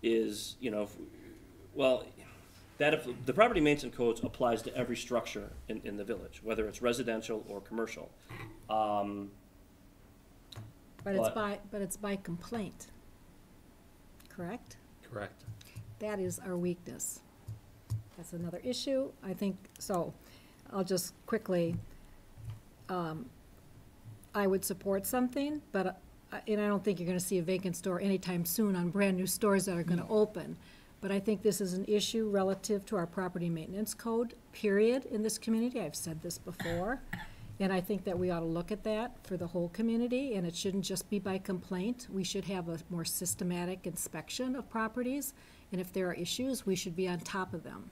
is, you know, the property maintenance code applies to every structure in the village, whether it's residential or commercial. But it's by complaint, correct? Correct. That is our weakness. That's another issue, I think, so I'll just quickly, I would support something, but, and I don't think you're gonna see a vacant store anytime soon on brand-new stores that are gonna open. But I think this is an issue relative to our property maintenance code, period, in this community. I've said this before. And I think that we ought to look at that for the whole community, and it shouldn't just be by complaint. We should have a more systematic inspection of properties, and if there are issues, we should be on top of them.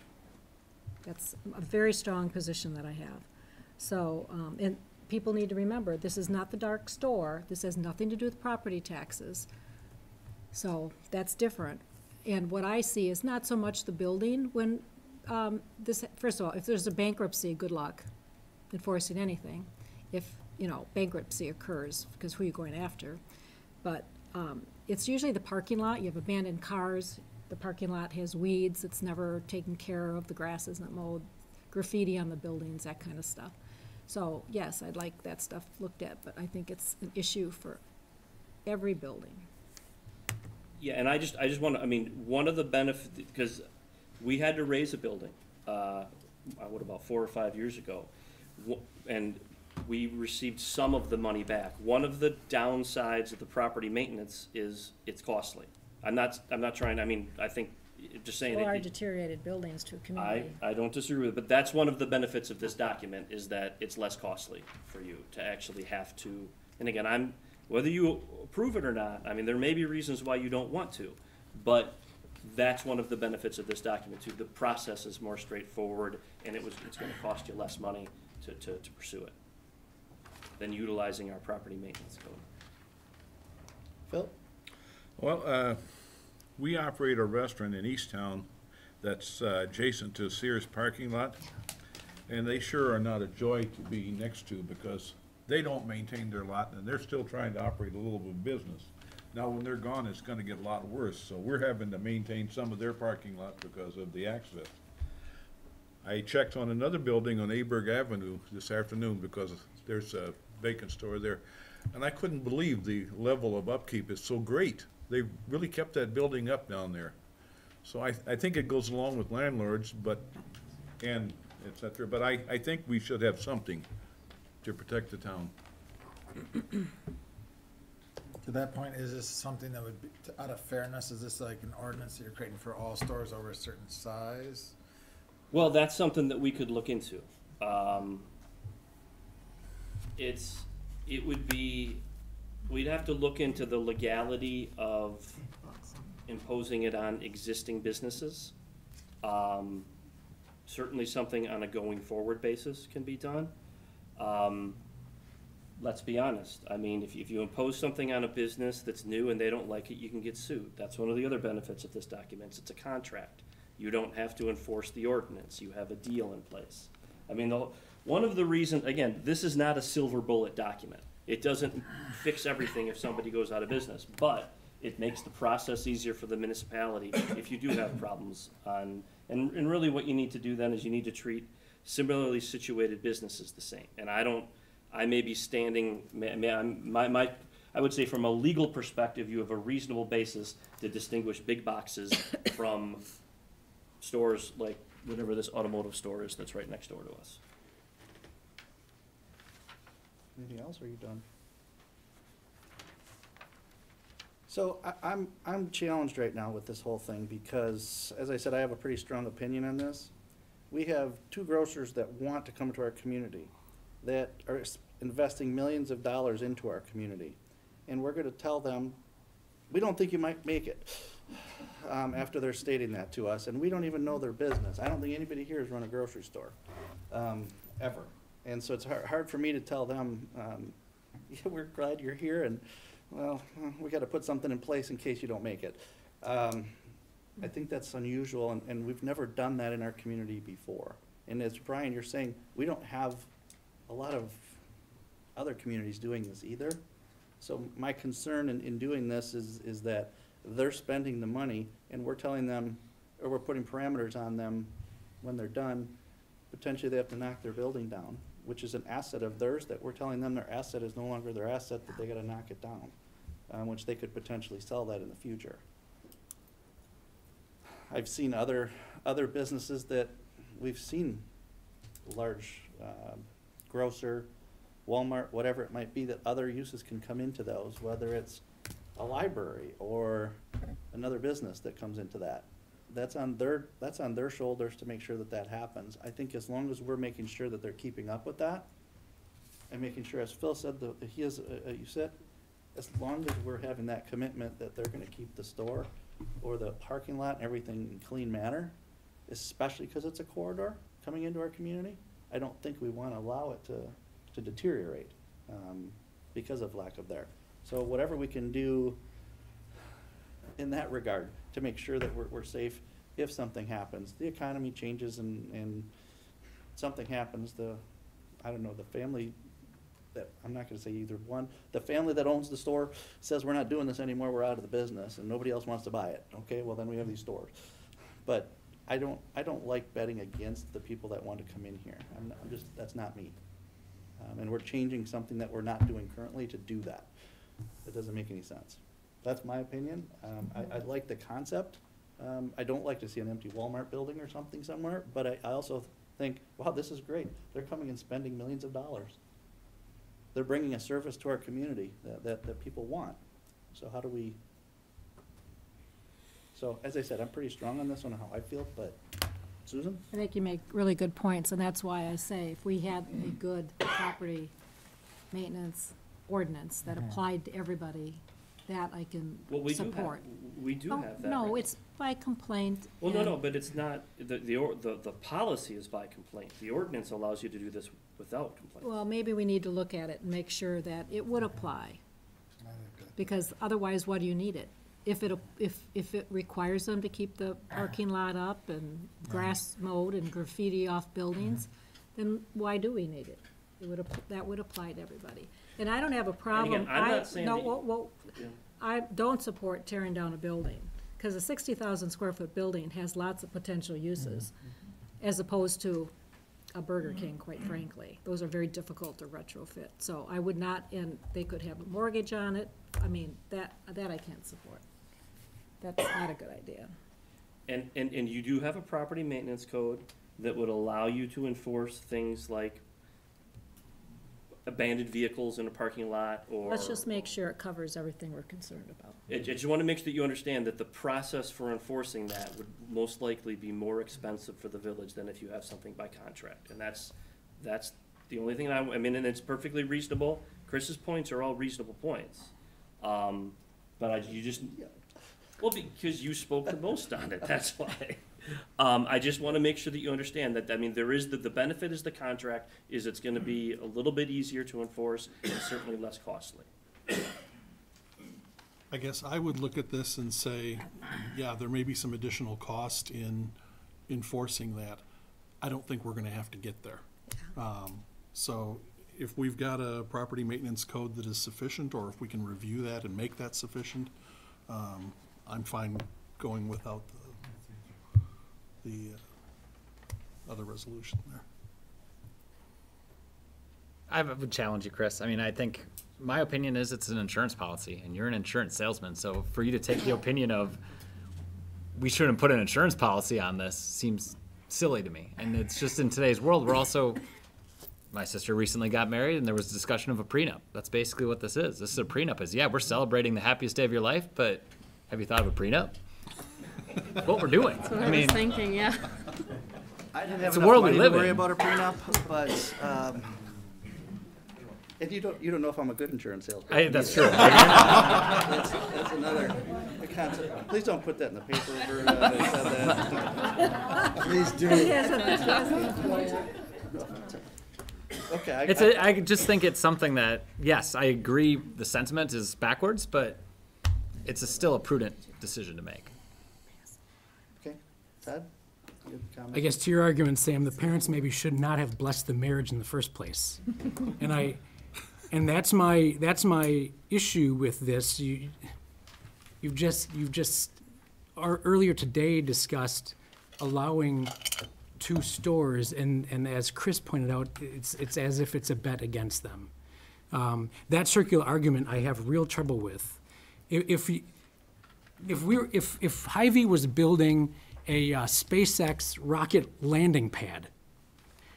That's a very strong position that I have. So, and people need to remember, this is not the dark store. This has nothing to do with property taxes. So that's different. And what I see is not so much the building when, first of all, if there's a bankruptcy, good luck enforcing anything. If, you know, bankruptcy occurs, because who are you going after? But it's usually the parking lot. You have abandoned cars. The parking lot has weeds. It's never taken care of. The grass isn't mowed. Graffiti on the buildings, that kind of stuff. So, yes, I'd like that stuff looked at, but I think it's an issue for every building. Yeah, and I just want to, I mean, one of the benefits, because we had to raise a building, what, about 4 or 5 years ago, and we received some of the money back. One of the downsides of the property maintenance is it's costly. I'm not trying, I mean, I think, just saying Well, that. our deteriorated buildings to a community. I don't disagree with it, but that's one of the benefits of this document, is that it's less costly for you to actually have to, and again, whether you approve it or not, I mean, there may be reasons why you don't want to, but that's one of the benefits of this document too. The process is more straightforward, and it's gonna cost you less money to pursue it than utilizing our property maintenance code. Phil? Well, we operate a restaurant in Easttown that's adjacent to Sears parking lot, and they sure are not a joy to be next to because they don't maintain their lot, and they're still trying to operate a little bit of business. Now, when they're gone, it's gonna get a lot worse, so we're having to maintain some of their parking lot because of the access. I checked on another building on Aberg Avenue this afternoon because there's a vacant store there, and I couldn't believe the level of upkeep is so great. They really kept that building up down there. So I think it goes along with landlords, and et cetera, but I think we should have something to protect the town. To that point, is this something that would be, out of fairness, is this like an ordinance that you're creating for all stores over a certain size? Well, that's something that we could look into. It would be, we'd have to look into the legality of imposing it on existing businesses. Certainly something on a going forward basis can be done. Let's be honest. I mean, if you impose something on a business that's new and they don't like it, you can get sued. That's one of the other benefits of this document. It's a contract. You don't have to enforce the ordinance. You have a deal in place. I mean, one of the reasons, again, this is not a silver bullet document. It doesn't fix everything if somebody goes out of business, but it makes the process easier for the municipality if you do have problems on, and really what you need to do then is you need to treat similarly situated businesses the same. And I may be standing, I would say from a legal perspective, you have a reasonable basis to distinguish big boxes from stores like whatever this automotive store is that's right next door to us. Anything else, or are you done? So I'm challenged right now with this whole thing because, as I said, I have a pretty strong opinion on this. we have 2 grocers that want to come to our community, that are investing millions of dollars into our community. And we're gonna tell them, we don't think you might make it, after they're stating that to us, and we don't even know their business. I don't think anybody here has run a grocery store, ever. And so it's hard for me to tell them, yeah, we're glad you're here, and, well, we gotta put something in place in case you don't make it. I think that's unusual, and we've never done that in our community before. And as Brian, you're saying, we don't have a lot of other communities doing this either. So my concern in doing this is that they're spending the money, and we're telling them, or we're putting parameters on them when they're done. Potentially they have to knock their building down, which is an asset of theirs, that we're telling them their asset is no longer their asset, that they gotta knock it down, which they could potentially sell that in the future. I've seen other businesses that we've seen, large grocer, Walmart, whatever it might be, that other uses can come into those, whether it's a library or another business that comes into that. That's on their shoulders to make sure that that happens. I think as long as we're making sure that they're keeping up with that, and making sure, as Phil said, you said, as long as we're having that commitment that they're gonna keep the store or the parking lot and everything in clean manner, especially because it's a corridor coming into our community, I don't think we wanna allow it to deteriorate, because of lack of there. So whatever we can do in that regard to make sure that we're safe if something happens. The economy changes and something happens, I don't know, the family that, I'm not gonna say either one, the family that owns the store says, we're not doing this anymore, we're out of the business, and nobody else wants to buy it. Okay, well then we have these stores. But I don't like betting against the people that want to come in here. I'm just, that's not me. And we're changing something that we're not doing currently to do that. It doesn't make any sense. That's my opinion. I like the concept. I don't like to see an empty Walmart building or something somewhere, but I also think, wow, this is great. They're coming and spending millions of dollars. They're bringing a service to our community that people want. So how do we, so as I said, I'm pretty strong on this one, how I feel, but Susan? I think you make really good points, and that's why I say if we had a good property maintenance ordinance that applied to everybody, that I can Well, we support. we do Oh, have that. no, right it's by complaint. Well, no, and- no, but it's not, the policy is by complaint. The ordinance allows you to do this without complaint. Well, maybe we need to look at it and make sure that it would apply, because otherwise, what do you need it? If it requires them to keep the parking lot up and grass mowed and graffiti off buildings, then why do we need it? That would apply to everybody. And I don't have a problem. again, I'm not saying No, that you- well, Yeah. I don't support tearing down a building, because a 60,000 square foot building has lots of potential uses, as opposed to a Burger King, quite frankly. Those are very difficult to retrofit. So I would not, and they could have a mortgage on it. I mean, that I can't support. That's not a good idea. And you do have a property maintenance code that would allow you to enforce things like abandoned vehicles in a parking lot, or. Let's just make sure it covers everything we're concerned about. I just want to make sure that you understand that the process for enforcing that would most likely be more expensive for the village than if you have something by contract. And that's the only thing I mean, and it's perfectly reasonable. Chris's points are all reasonable points. But you just, well, because you spoke the most on it, that's why. I just want to make sure that you understand that, I mean, there is, the benefit is the contract, is it's going to be a little bit easier to enforce and certainly less costly. I guess I would look at this and say, yeah, there may be some additional cost in enforcing that. I don't think we're gonna have to get there. So if we've got a property maintenance code that is sufficient, or if we can review that and make that sufficient, I'm fine going without the other resolution there. I would challenge you, Chris. I mean, I think my opinion is it's an insurance policy, and you're an insurance salesman. So for you to take the opinion of we shouldn't put an insurance policy on this seems silly to me. And it's just in today's world, we're also, my sister recently got married, and there was discussion of a prenup. That's basically what this is. This is a prenup. Yeah, we're celebrating the happiest day of your life, but have you thought of a prenup? What we're doing. That's what I was thinking, yeah. I didn't have It's the enough world we money to live worry in. about a prenup, but, and you don't know if I'm a good insurance salesman. That's either. true. That's another concept. Please don't put that in the paper, Verda, that I said that. Please do. Okay. I just think it's something that, yes, I agree the sentiment is backwards, but it's still a prudent decision to make. Okay, Ted? You have a comment? I guess to your argument, Sam, the parents maybe should not have blessed the marriage in the first place. And that's my issue with this. You've just earlier today discussed allowing 2 stores, and as Chris pointed out, it's as if it's a bet against them. That circular argument I have real trouble with. If Hy-Vee was building a SpaceX rocket landing pad,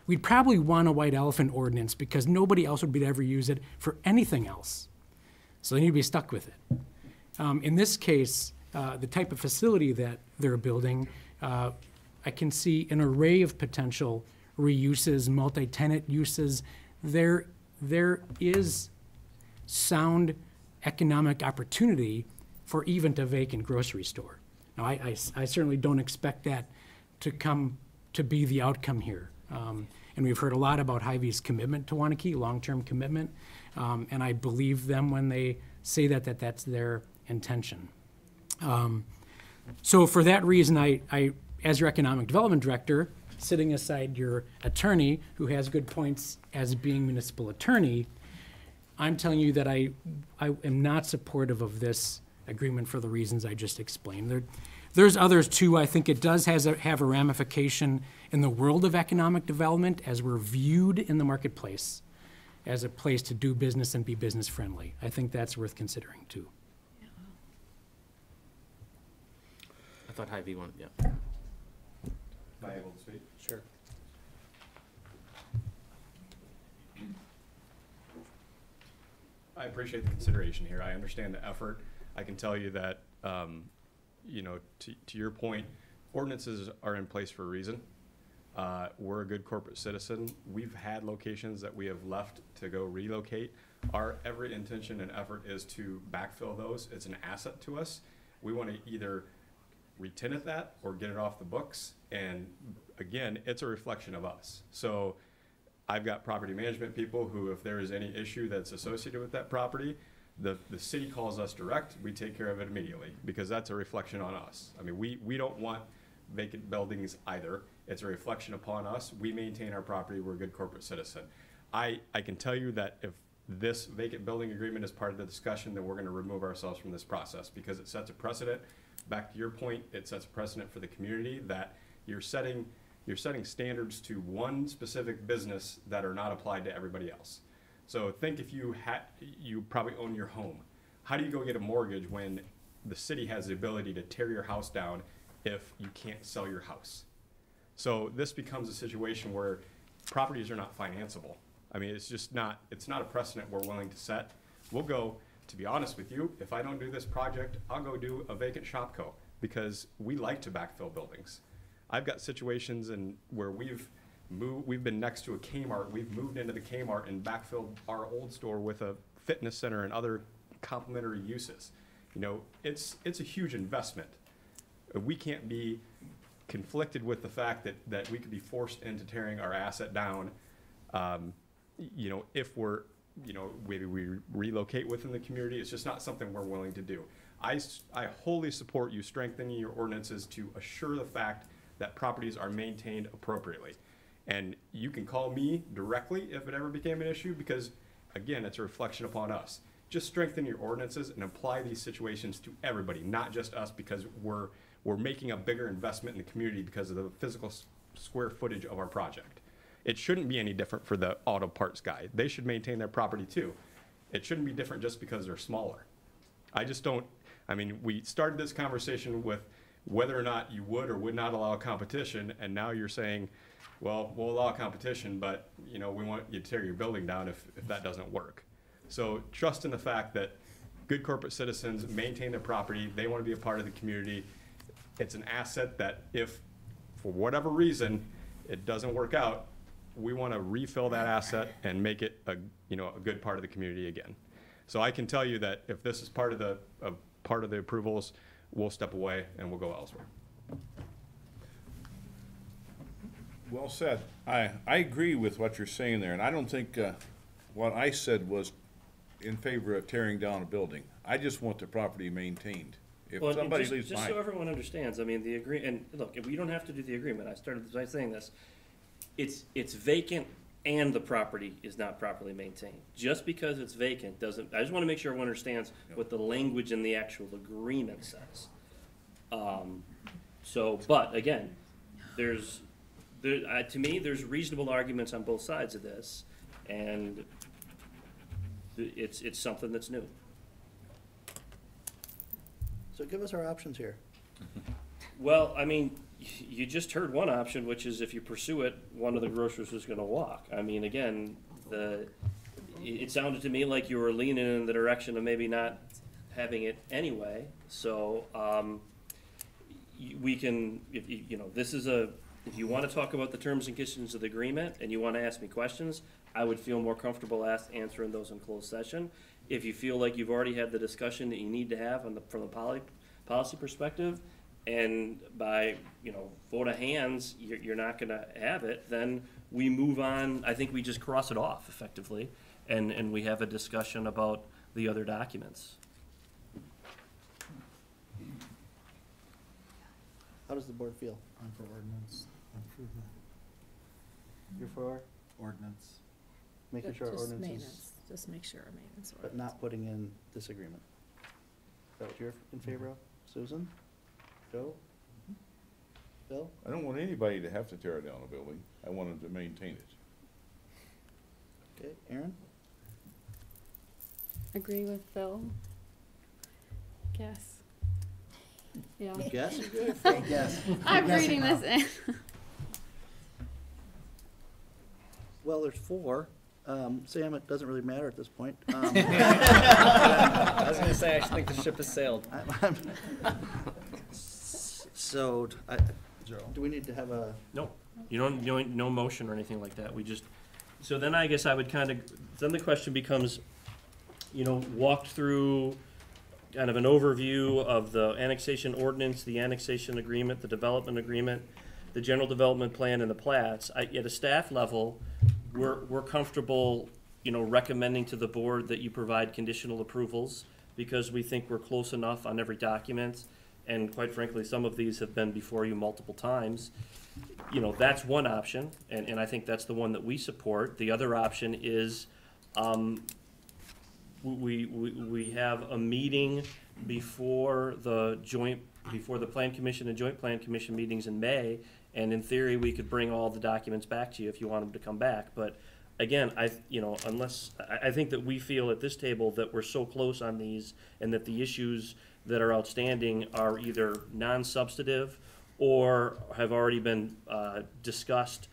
we'd probably want a white elephant ordinance because nobody else would be able to ever use it for anything else. So they need to be stuck with it. In this case, the type of facility that they're building, I can see an array of potential reuses, multi-tenant uses. There is sound economic opportunity for even a vacant grocery store. Now, I certainly don't expect that to be the outcome here. And we've heard a lot about Hy-Vee's commitment to Waunakee, long-term commitment, and I believe them when they say that's their intention. So for that reason, I, as your economic development director, sitting aside your attorney, who has good points as being municipal attorney, I'm telling you that I am not supportive of this agreement for the reasons I just explained. There's others too. I think it does have a ramification in the world of economic development as we're viewed in the marketplace as a place to do business and be business friendly. I think that's worth considering too. I thought Hy-Vee won, yeah. Am I able to speak? Sure. I appreciate the consideration here. I understand the effort. I can tell you that, to your point, ordinances are in place for a reason. We're a good corporate citizen. We've had locations that we have left to go relocate. Our every intention and effort is to backfill those. It's an asset to us. We want to either re-tenant that or get it off the books. And again, it's a reflection of us. So I've got property management people who, if there is any issue that's associated with that property, the city calls us direct, we take care of it immediately, because that's a reflection on us. I mean, we don't want vacant buildings either. It's a reflection upon us. We maintain our property, we're a good corporate citizen. I can tell you that if this vacant building agreement is part of the discussion, then we're gonna remove ourselves from this process, because it sets a precedent. Back to your point, it sets a precedent for the community that you're setting standards to one specific business that are not applied to everybody else. So think if you probably own your home. How do you go get a mortgage when the city has the ability to tear your house down if you can't sell your house? So this becomes a situation where properties are not financeable. I mean, it's not a precedent we're willing to set. We'll go, to be honest with you, if I don't do this project, I'll go do a vacant Shopko, because we like to backfill buildings. I've got situations where we've been next to a Kmart, we've moved into the Kmart and backfilled our old store with a fitness center and other complementary uses. You know, it's a huge investment. We can't be conflicted with the fact that we could be forced into tearing our asset down, if we're, maybe we relocate within the community. It's just not something we're willing to do. I wholly support you strengthening your ordinances to assure the fact that properties are maintained appropriately. And you can call me directly if it ever became an issue, because again, it's a reflection upon us. Just strengthen your ordinances and apply these situations to everybody, not just us, because we're making a bigger investment in the community because of the physical square footage of our project. It shouldn't be any different for the auto parts guy. They should maintain their property too. It shouldn't be different just because they're smaller. We started this conversation with whether or not you would or would not allow competition, and now you're saying, well, we'll allow competition, but we want you to tear your building down if that doesn't work. So trust in the fact that good corporate citizens maintain their property. They want to be a part of the community. It's an asset that if, for whatever reason, it doesn't work out, we want to refill that asset and make it a good part of the community again. So I can tell you that if this is part of the approvals, we'll step away and we'll go elsewhere. Well said. I agree with what you're saying there, and I don't think what I said was in favor of tearing down a building. I just want the property maintained. If Well, and somebody just, leaves just behind. so everyone understands, I mean, and look, we don't have to do the agreement. I started by saying this. It's vacant and the property is not properly maintained. Just because it's vacant doesn't, I just want to make sure everyone understands what the language in the actual agreement says. But again, to me, there's reasonable arguments on both sides of this, and it's something that's new. So give us our options here. Well, I mean, you just heard one option, which is if you pursue it, one of the grocers is gonna walk. I mean, again, it sounded to me like you were leaning in the direction of maybe not having it anyway, so, we can, if you wanna talk about the terms and conditions of the agreement, and you wanna ask me questions, I would feel more comfortable answering those in closed session. If you feel like you've already had the discussion that you need to have from the policy perspective, and by, vote of hands, you're not gonna have it, then we move on. I think we just cross it off effectively, and we have a discussion about the other documents. How does the board feel? I'm for ordinance. I'm for You're for the ordinance. making sure our Just ordinance is, maintenance, just make sure our maintenance but ordinance. not putting in this agreement. Is that what you're in favor of? Susan? Joe? Bill? I don't want anybody to have to tear down a building. I want them to maintain it. Okay, Aaron? Agree with Phil. Guess. Yeah. Guess? Yes. I'm reading this in. Well, there's four. Sam, it doesn't really matter at this point. I was gonna say, I actually think the ship has sailed. So, do we need to have a? No, no motion or anything like that. We just, so then I guess I would then the question becomes, walk through kind of an overview of the annexation ordinance, the annexation agreement, the development agreement, the general development plan, and the plats. At a staff level, we're comfortable, recommending to the board that you provide conditional approvals because we think we're close enough on every document. And quite frankly, some of these have been before you multiple times. That's one option, and I think that's the one that we support. The other option is, we have a meeting before the Plan Commission and Joint Plan Commission meetings in May, and in theory, we could bring all the documents back to you if you want them to come back. But again, I think that we feel at this table that we're so close on these, and that the issues that are outstanding are either non-substantive or have already been discussed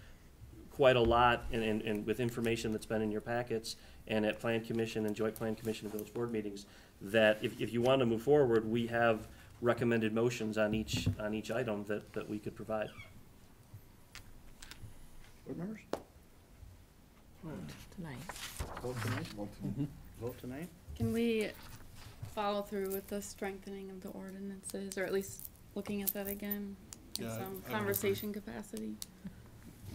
quite a lot and with information that's been in your packets and at Plan Commission and Joint Plan Commission and Village Board meetings, that if you want to move forward, we have recommended motions on each item that we could provide. Board members? Vote tonight. Vote tonight? Vote tonight? Can we follow through with the strengthening of the ordinances, or at least looking at that again in Yeah, I some would conversation capacity?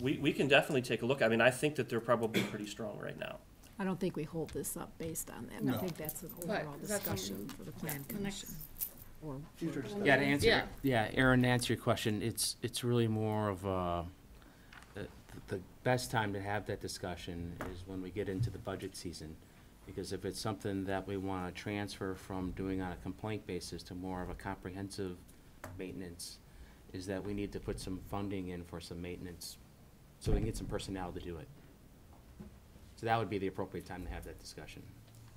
We can definitely take a look. I mean, I think that they're probably pretty strong right now. I don't think we hold this up based on that. No. I think that's an But overall is that discussion something- for the plan the next- commission. Or Future discussion. Yeah, to answer, Yeah. Aaron, to answer your question, it's really more of the best time to have that discussion is when we get into the budget season. Because if it's something that we want to transfer from doing on a complaint basis to more of a comprehensive maintenance, is that we need to put some funding in for some maintenance, so we can get some personnel to do it. So that would be the appropriate time to have that discussion.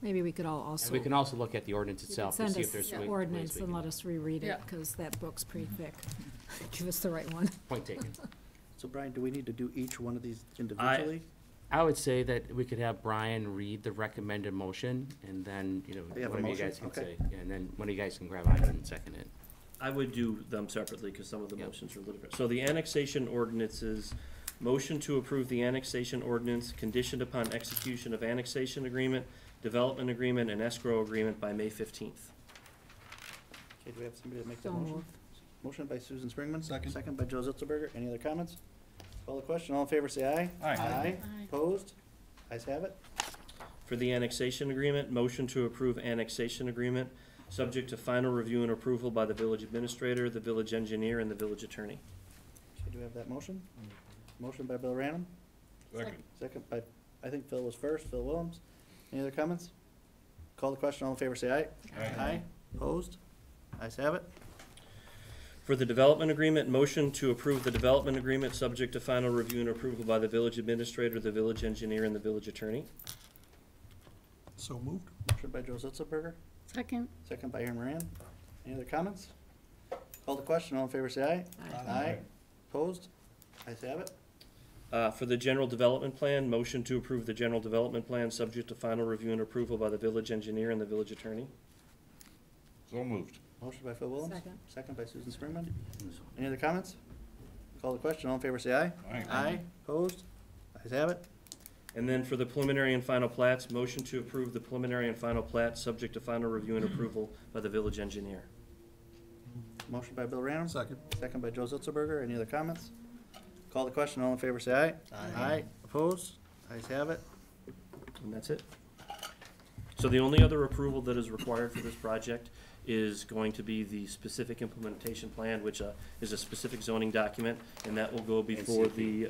maybe we could all also. And we can also look at the ordinance you could itself to send see if us there's the ways ordinance we and can- let us reread it, Yeah. because that book's pretty thick. Give us the right one. Point taken. So Brian, do we need to do each one of these individually? I would say that we could have Brian read the recommended motion, and then, We have a one of you motion? guys can Okay. say, and then one of you guys can grab on it and second it. I would do them separately because some of the Yep. motions are a little bit. So the annexation ordinances, motion to approve the annexation ordinance conditioned upon execution of annexation agreement, development agreement, and escrow agreement by May 15th. Okay, do we have somebody to make that So motion? moved. Motion by Susan Springman. Second by Joe Zitzelberger. Any other comments? Call the question. All in favor, say aye. Aye. Aye. Opposed? Ayes have it. For the annexation agreement, motion to approve annexation agreement, subject to final review and approval by the village administrator, the village engineer, and the village attorney. Okay, do we have that motion? Motion by Bill Random. Second. Second by, I think Phil was first, Phil Willems. Any other comments? Call the question. All in favor, say aye. Aye. Opposed? Ayes have it. For the development agreement, motion to approve the development agreement, subject to final review and approval by the village administrator, the village engineer, and the village attorney. So moved. Motion by Joe Zitzelberger. Second. Second by Aaron Moran. Any other comments? Call the question. All in favor, say aye. Aye. Opposed? Ayes have it. For the general development plan, motion to approve the general development plan, subject to final review and approval by the village engineer and the village attorney. So moved. Motion by Phil Willems. Second. Second by Susan Springman. Any other comments? Call the question. All in favor, say aye. Aye. Aye. Opposed? Ayes have it. And then for the preliminary and final plats, motion to approve the preliminary and final plat, subject to final review and approval by the village engineer. Motion by Bill Random. Second. Second by Joe Zitzelberger. Any other comments? Call the question. All in favor, say aye. Aye. Opposed? Ayes have it. And that's it. So the only other approval that is required for this project is going to be the specific implementation plan, which is a specific zoning document, and that will go before the,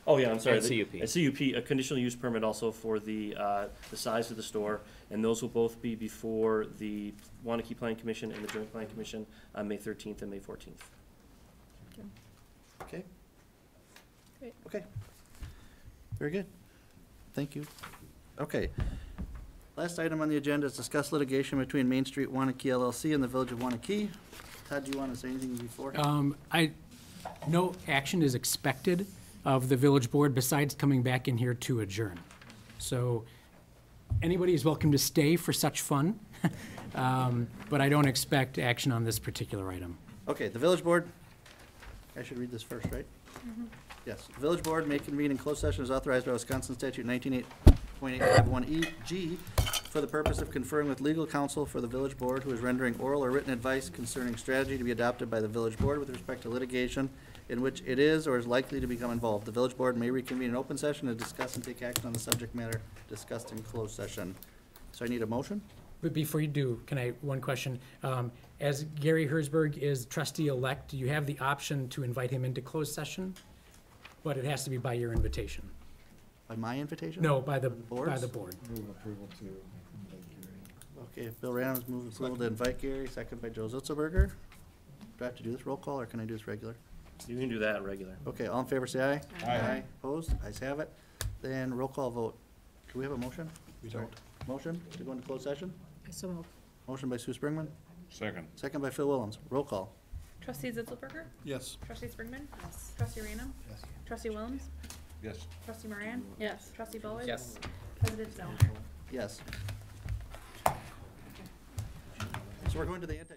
oh yeah, I'm sorry. And the- CUP. A CUP, a conditional use permit also for the size of the store, and those will both be before the Waunakee Plan Commission and the Joint Plan Commission on May 13th and May 14th. Okay? Great. Okay. Very good. Thank you. Okay. Last item on the agenda is discuss litigation between Main Street Waunakee LLC and the Village of Waunakee. Todd, do you want to say anything before? No action is expected of the village board besides coming back in here to adjourn. So anybody is welcome to stay for such fun, but I don't expect action on this particular item. Okay, the village board, I should read this first, right? Yes, the village board may convene in closed session as authorized by Wisconsin statute 19.851E-G for the purpose of conferring with legal counsel for the village board who is rendering oral or written advice concerning strategy to be adopted by the village board with respect to litigation in which it is or is likely to become involved. The village board may reconvene in open session to discuss and take action on the subject matter discussed in closed session. So I need a motion? But before you do, one question. As Gary Herzberg is trustee-elect, do you have the option to invite him into closed session? But it has to be by your invitation. By my invitation? No, by the Board's? board. Move approval to invite Gary. Okay, Bill Randall's moving approval to invite Gary, second by Joe Zitzelberger. Do I have to do this roll call, or can I do this regular? You can do that regular. Okay, all in favor, say aye. Aye. Opposed? Ayes have it. Then roll call vote. Do we have a motion? We don't. Motion to go into closed session? So moved. Motion by Sue Springman, Second. second by Phil Willems. Roll call. Trustee Zitzelberger? Yes. Trustee Springman? Yes. Trustee Random? Yes. Trustee Willems? Yes. Trustee Moran? Yes. Trustee Bowie? Yes. President Snell? Yes. So we're going to the anti.